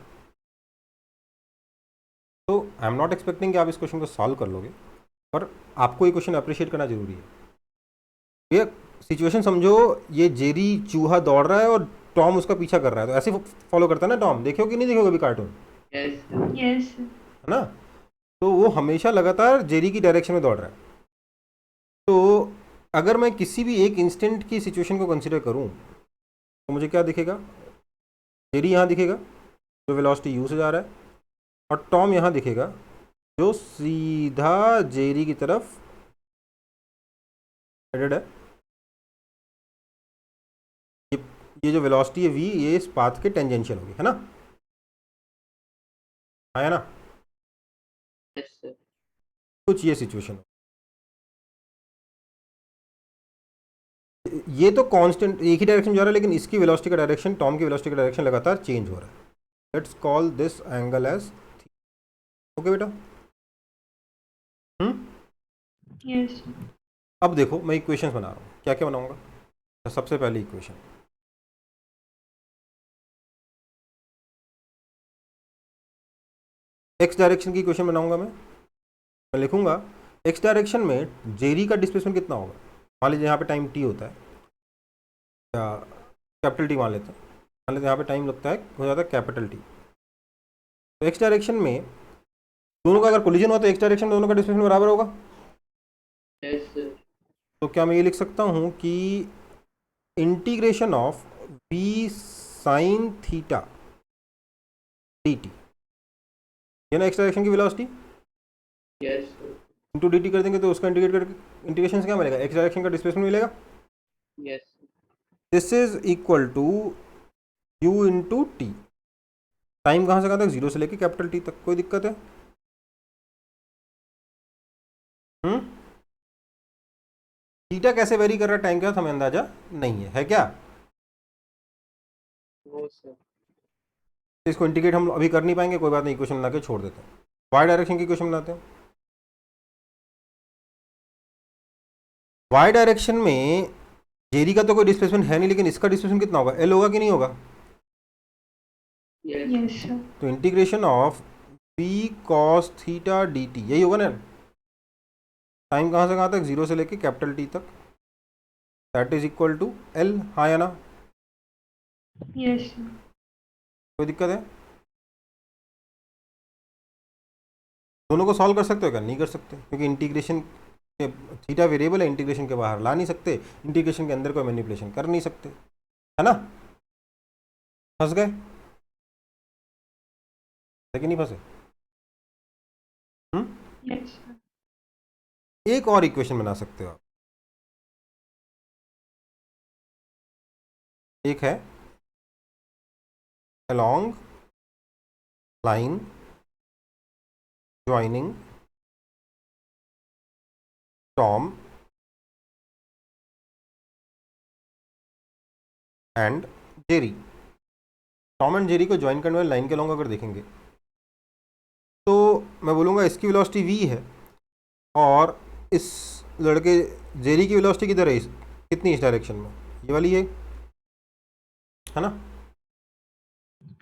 तो आई एम नॉट एक्सपेक्टिंग कि आप इस क्वेश्चन को सॉल्व कर लोगे, पर आपको ये क्वेश्चन अप्रिशिएट करना जरूरी है। ये सिचुएशन समझो, ये जेरी चूहा दौड़ रहा है और टॉम उसका पीछा कर रहा है, तो ऐसे फॉलो करता है ना टॉम, देखो कि नहीं देखो कभी कार्टून, यस यस है ना? तो वो हमेशा लगातार जेरी की डायरेक्शन में दौड़ रहा है। तो अगर मैं किसी भी एक इंस्टेंट की सिचुएशन को कंसिडर करूं तो मुझे क्या दिखेगा? जेरी यहाँ दिखेगा जो वेलोसिटी u से जा रहा है, और टॉम यहाँ दिखेगा जो सीधा जेरी की तरफ हेडेड है। ये जो वेलोसिटी है v, ये इस पाथ के टेंजेंशियल होगी, है ना? आया ना? यस सर कुछ ये सिचुएशन हो, ये तो कांस्टेंट एक ही डायरेक्शन में जा रहा है, लेकिन इसकी वेलोसिटी का डायरेक्शन, टॉम की वेलोसिटी का डायरेक्शन लगातार चेंज हो रहा है। Let's call this angle as okay बेटा। यस अब देखो मैं इक्वेशंस बना रहा हूँ, क्या क्या बनाऊंगा? सबसे पहली इक्वेशन, एक्स डायरेक्शन की इक्वेशन बनाऊंगा मैं लिखूंगा एक्स डायरेक्शन में जेरी का डिस्प्लेसमेंट कितना होगा। मान लीजिए यहाँ पे टाइम टी होता है, या कैपिटल टी मान लेते हैं, मान लेते हैं यहाँ पे टाइम लगता है, हो जाता है कैपिटल टी। तो एक्स डायरेक्शन में दोनों का अगर कोलिजन हुआ तो एक्स डायरेक्शन में दोनों का डिस्प्लेसमेंट बराबर होगा। यस सर तो क्या मैं ये लिख सकता हूँ कि integration of v sign theta d T, ये ना एक्स डायरेक्शन की velocity, yes sir into D T कर देंगे तो उसका इंटीग्रेट करके इंटीग्रेशन से क्या मिलेगा? एक्स डायरेक्शन का डिस्प्लेसमेंट मिलेगा। Yes this is equal to u into T. Time कहाँ से कहाँ तक? जीरो से लेके कैपिटल टी तक। कोई दिक्कत है? थीटा कैसे वेरी कर रहा है टाइम के साथ हमें अंदाजा नहीं है क्या? नो सर इसको इंटीग्रेट हम अभी कर नहीं पाएंगे, कोई बात नहीं, इक्वेशन बना के छोड़ देते हैं। वाई डायरेक्शन की इक्वेशन बनाते हैं। वाई डायरेक्शन में जेरी का तो कोई डिस्प्लेसमेंट है नहीं, लेकिन इसका डिस्प्लेसमेंट कितना होगा? एल होगा कि नहीं होगा? यस यस सर तो integration of P cos theta d T, यही होगा ना? टाइम कहाँ से कहाँ तक? जीरो से लेके कैपिटल टी तक, that is equal to L. हाँ या ना? यस सर कोई दिक्कत है? दोनों को सॉल्व कर सकते हो क्या? नहीं कर सकते, क्योंकि इंटीग्रेशन के थीटा वेरिएबल है, इंटीग्रेशन के बाहर ला नहीं सकते, इंटीग्रेशन के अंदर कोई मैनिपुलेशन कर नहीं सकते, है ना? फंस गए? लेकिन नहीं फंसे? यस सर एक और इक्वेशन बना सकते हो आप। एक है along line joining Tom and Jerry. Tom and Jerry को ज्वाइन करने वाली लाइन के अलॉन्ग अगर देखेंगे तो मैं बोलूँगा इसकी वेलोसिटी v है, और इस लड़के जेरी की वेलोसिटी किधर है? कितनी? इस डायरेक्शन में, ये वाली है ना?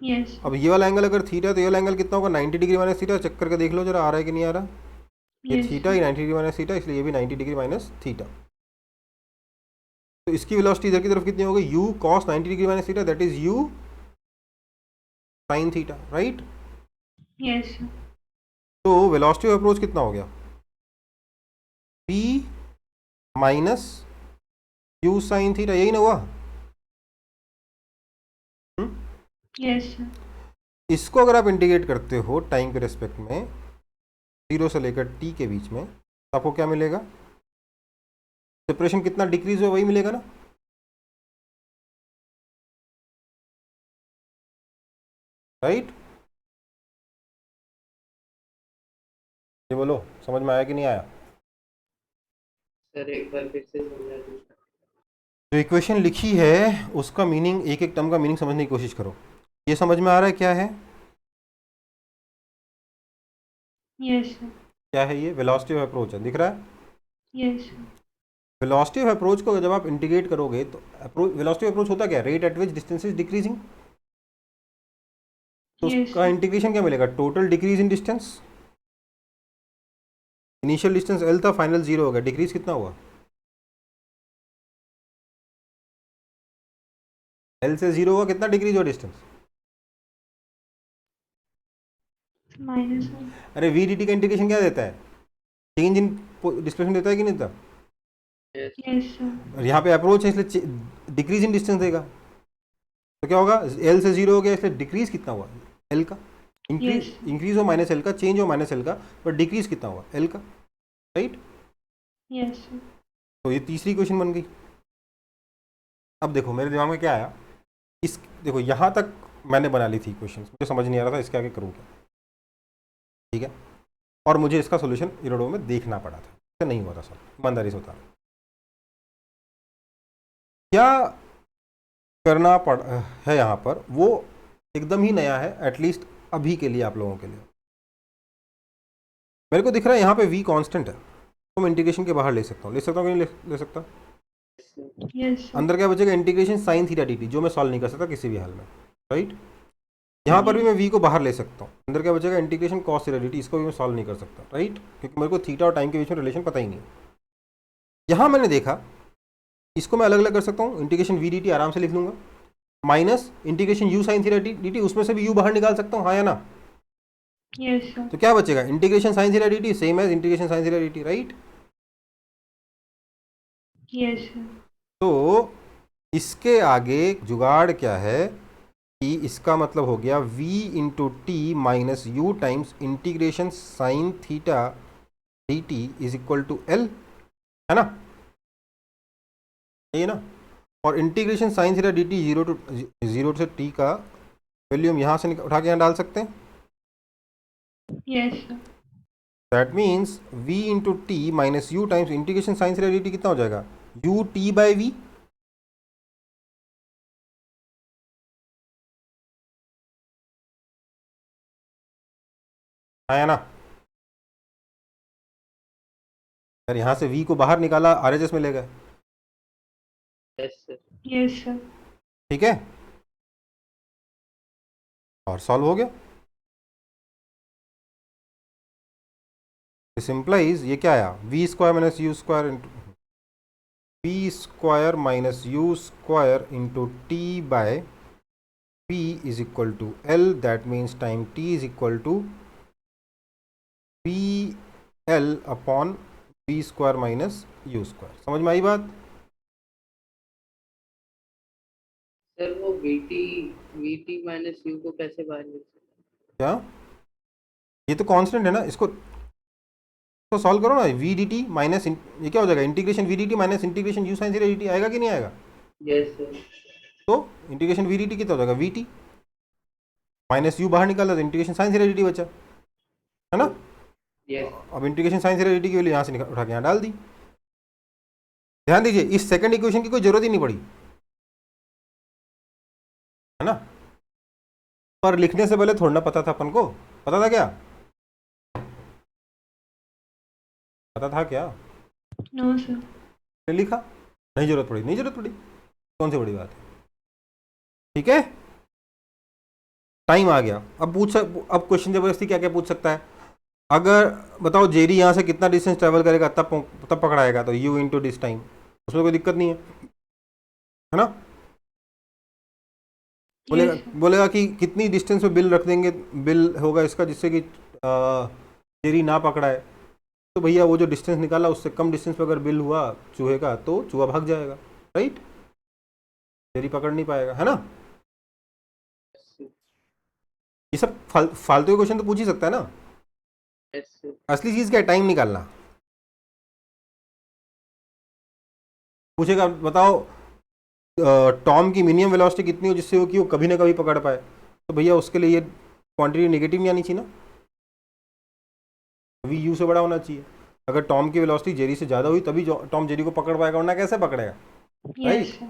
यस अब ये वाला एंगल अगर थीटा, तो ये वाला एंगल कितना होगा? 90 डिग्री माइनस थीटा। चेक करके देख लो जरा, आ रहा है कि नहीं आ रहा? ये यस थीटा, ये 90 डिग्री माइनस थीटा, इसलिए ये भी 90 डिग्री माइनस थीटा। तो इसकी वेलोसिटी इधर की तरफ कितनी होगी? u cos 90 degree minus theta, that is u sin theta, right? Yes तो वेलोसिटी ऑफ अप्रोच कितना हो गया? p minus u sin theta, यही ना हुआ? यस इसको अगर आप इंटीग्रेट करते हो टाइम के रेस्पेक्ट में, जीरो से लेकर t के बीच में, तो आपको क्या मिलेगा? सेपरेशन कितना डिक्रीज हो वही मिलेगा ना? राइट? ये बोलो, समझ में आया कि नहीं आया? सर एक बार फिर से समझा दीजिए। जो इक्वेशन लिखी है उसका मीनिंग, एक एक टर्म का मीनिंग समझने की कोशिश करो। ये समझ में आ रहा है क्या है? यस क्या है ये? वेलोसिटी ऑफ अप्रोच है, दिख रहा है? यस वेलोसिटी ऑफ अप्रोच को जब आप इंटीग्रेट करोगे तो वेलोसिटी ऑफ अप्रोच होता क्या, rate at which distance is decreasing, तो Yes, उसका इंटीग्रेशन क्या मिलेगा, total decrease in distance. Initial distance L था, फाइनल 0 हो गया, डिक्रीज कितना हुआ, एल से 0 हुआ, कितना डिक्रीज हुआ डिस्टेंस। -1. अरे वी डी टी का इंटीग्रेशन क्या देता है, चेंज इन डिस्प्लेसमेंट देता है कि नहीं देता, Yes. Yes, sir. और यहाँ पे अप्रोच है इसलिए डिक्रीज इन डिस्टेंस देगा, तो क्या होगा, एल से 0 हो गया इसलिए डिक्रीज कितना हुआ एल का, इंक्रीज Yes. इंक्रीज हो माइनस एल का, चेंज हो माइनस एल का, पर डिक्रीज कितना हुआ एल का, राइट। Yes, sir. तो ये तीसरी क्वेश्चन बन गई। अब देखो मेरे दिमाग में क्या आया, इस देखो यहाँ तक मैंने बना ली थी क्वेश्चन, मुझे समझ नहीं आ रहा था इसके आगे करूँ क्या, ठीक है, और मुझे इसका सोल्यूशन इरोडो में देखना पड़ा था, इससे नहीं हुआ था सर, ईमानदारी से होता क्या करना पड़ है यहाँ पर, वो एकदम ही नया है, एटलीस्ट अभी के लिए आप लोगों के लिए। मेरे को दिख रहा है यहाँ पे v कांस्टेंट है, तो मैं इंटीग्रेशन के बाहर ले सकता हूँ कि नहीं ले सकता। Yes, sir. अंदर क्या बचेगा, इंटीग्रेशन साइन थीटा dt, जो मैं सॉल्व नहीं कर सकता किसी भी हाल में, राइट। यहाँ पर भी मैं v को बाहर ले सकता हूँ, अंदर क्या बचेगा, इंटीग्रेशन कॉस थीटा dt, इसको भी मैं सॉल्व नहीं कर सकता, राइट, क्योंकि मेरे को थीटा और टाइम के बीच में रिलेशन पता ही नहीं है। यहाँ मैंने देखा इसको मैं अलग अलग कर सकता हूँ, इंटीग्रेशन v dt आराम से लिख लूंगा, minus integration u sign theta dt, उसमें से भी u बाहर निकाल सकता हूँ, हाँ या ना। Yes, sir. तो क्या बचेगा, integration sine theta dt same as integration sine theta dt, right. Yes, sir. तो इसके आगे जुगाड़ क्या है कि इसका मतलब हो गया v into T minus U times integration sine theta dt is equal to L, है ना, ये ना, और इंटीग्रेशन साइन थीटा dt 0 से t का वैल्यू हम यहाँ से उठा के यहाँ डाल सकते हैं। Yes, sir. That means v into T minus U times integration sine theta dt कितना हो जाएगा, u t बाई वी, आया ना। यार यहाँ से v को बाहर निकाला, RHS में ले गए, Yes, sir. Yes, sir. ठीक है, और सॉल्व हो गया। सिंपलाइज ये क्या आया, v square minus u square into v square minus u square into t by p is equal to l, that means time t is equal to p l upon v square minus u square. समझ में आई बात। Sir वो VT minus U को कैसे बाहर ले सकते क्या, ये तो कांस्टेंट है ना, इसको तो सॉल्व करो ना, वी डी टी माइनस ये क्या हो जाएगा, integration v d t minus integration u sine theta d t, आएगा कि नहीं आएगा। हैं? Yes, sir. तो इंटीग्रेशन वी डी टी कितना हो जाएगा, वी टी माइनस यू बाहर निकाला तो integration sine theta d T बचा, है ना। Yes. अब integration sine theta d T की वैल्यू यहाँ से उठा के यहाँ डाल दी। ध्यान दीजिए इस सेकंड इक्वेशन की कोई जरूरत ही नहीं पड़ी, है ना, पर लिखने से पहले थोड़ा ना पता था अपन को, पता था क्या, पता था क्या, No, sir. फिर लिखा, नहीं जरूरत पड़ी, नहीं जरूरत पड़ी, कौन सी बड़ी बात है, ठीक है। टाइम आ गया, अब अब क्वेश्चन जबरदस्ती क्या क्या पूछ सकता है, अगर बताओ जेरी यहाँ से कितना डिस्टेंस ट्रेवल करेगा तब पकड़ाएगा, तो यू इंटू डिस टाइम, उसमें कोई दिक्कत नहीं है ना। बोलेगा Yes, sir. बोलेगा कि कितनी डिस्टेंस पे बिल रख देंगे, बिल होगा इसका जिससे कि जेरी ना पकड़ाए, तो भैया वो जो डिस्टेंस निकाला उससे कम डिस्टेंस पे अगर बिल हुआ चूहे का तो चूहा भाग जाएगा, राइट, जेरी पकड़ नहीं पाएगा, है ना। ये सब फालतू के क्वेश्चन तो पूछ ही सकता है ना, Yes, sir. असली चीज क्या है, टाइम निकालना। पूछेगा बताओ टॉम की मिनिमम वेलोसिटी कितनी हो जिससे वो कभी ना कभी पकड़ पाए, तो भैया उसके लिए ये क्वांटिटी नेगेटिव नहीं आनी चाहिए ना, वी यू से बड़ा होना चाहिए। अगर टॉम की वेलोसिटी जेरी से ज़्यादा हुई तभी टॉम जेरी को पकड़ पाएगा, वरना कैसे पकड़ेगा, Yes, sir.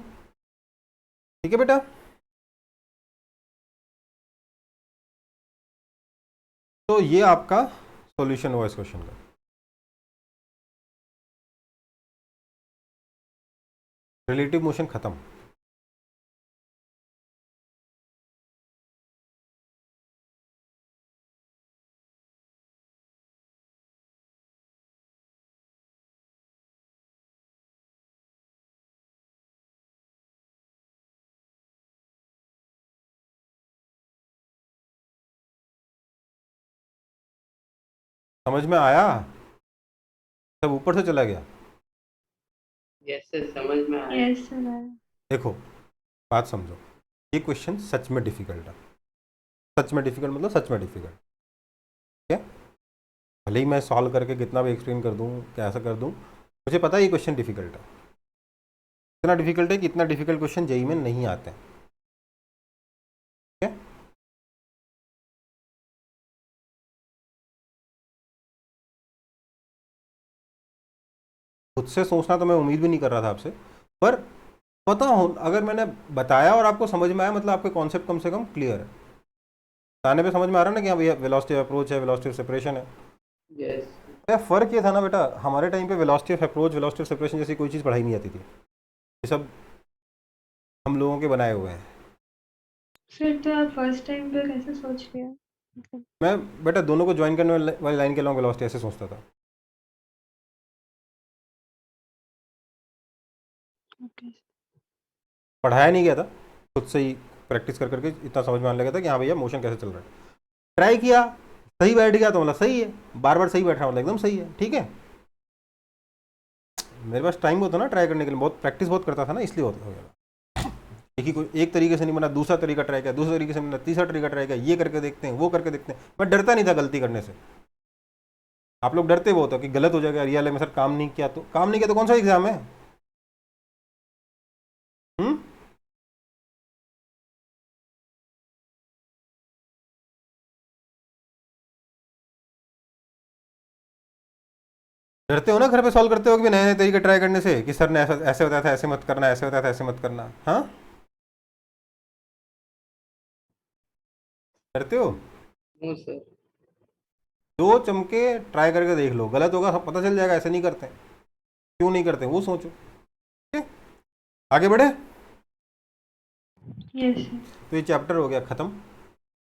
ठीक है बेटा। तो ये आपका सॉल्यूशन हुआ इस क्वेश्चन का। रिलेटिव मोशन खत्म। समझ में आया? सब ऊपर से चला गया। यस सर, समझ में आया। यस सर आया। देखो बात समझो, ये क्वेश्चन सच में डिफिकल्ट है। सच में डिफिकल्ट मतलब सच में डिफिकल्ट, ठीक है? भले ही मैं सॉल्व करके कितना भी एक्सप्लेन कर दूँ, क्या ऐसा कर दूँ, मुझे पता है ये क्वेश्चन डिफिकल्ट है। इतना डिफिकल्ट है कि इतना डिफिकल्ट क्वेश्चन जेईई में नहीं आते हैं, ठीक है? खुद से सोचना तो मैं उम्मीद भी नहीं कर रहा था आपसे, पर पता हो अगर मैंने बताया और आपको समझ में आया, मतलब आपके कॉन्सेप्ट कम से कम क्लियर है। बताने पे समझ में आ रहा है ना कि हाँ भैया वेलोसिटी ऑफ अप्रोच है, वेलोसिटी ऑफ सेपरेशन है। यस क्या फ़र्क ये था ना बेटा, हमारे टाइम पे velocity of approach, velocity of separation जैसी कोई चीज़ पढ़ाई नहीं आती थी। ये सब हम लोगों के बनाए हुए हैं। सर तो आप फर्स्ट टाइम पे कैसे सोच लिया? मतलब मैं बेटा दोनों को ज्वाइन करने वाली लाइन के अलॉन्ग वेलोसिटी ऐसे सोचता था। ओके। पढ़ाया नहीं गया था, खुद से ही प्रैक्टिस कर करके इतना समझ में आने लगा था कि हाँ भैया मोशन कैसे चल रहा है। ट्राई किया, सही बैठ गया तो मतलब सही है, बार बार सही बैठ रहा मतलब एकदम सही है, ठीक है? मेरे पास टाइम होता ना ट्राई करने के लिए, बहुत प्रैक्टिस बहुत करता था ना, इसलिए हो गया। एक ही कोई एक तरीके से नहीं बना, दूसरा तरीका ट्राई किया, दूसरे तरीके से बना, तीसरा तरीका ट्राई किया, ये करके देखते हैं, वो करके देखते हैं। मैं डरता नहीं था गलती करने से। आप लोग डरते बहुत हो कि गलत हो जाएगा, रियल में सर काम नहीं किया तो, काम नहीं किया तो कौन सा एग्जाम है? हम्म? डरते हो ना, घर पे सॉल्व करते हो कि नए नए तरीके ट्राई करने से, कि सर ने ऐसा ऐसे बताया था ऐसे मत करना, ऐसे बताया था ऐसे मत करना। हाँ, डरते हो? No sir. दो चमके ट्राई करके देख लो, गलत होगा सब पता चल जाएगा। ऐसे नहीं करते, क्यों नहीं करते वो सोचो, ठीक है? आगे बढ़े। Yes sir. तो ये चैप्टर हो गया खत्म।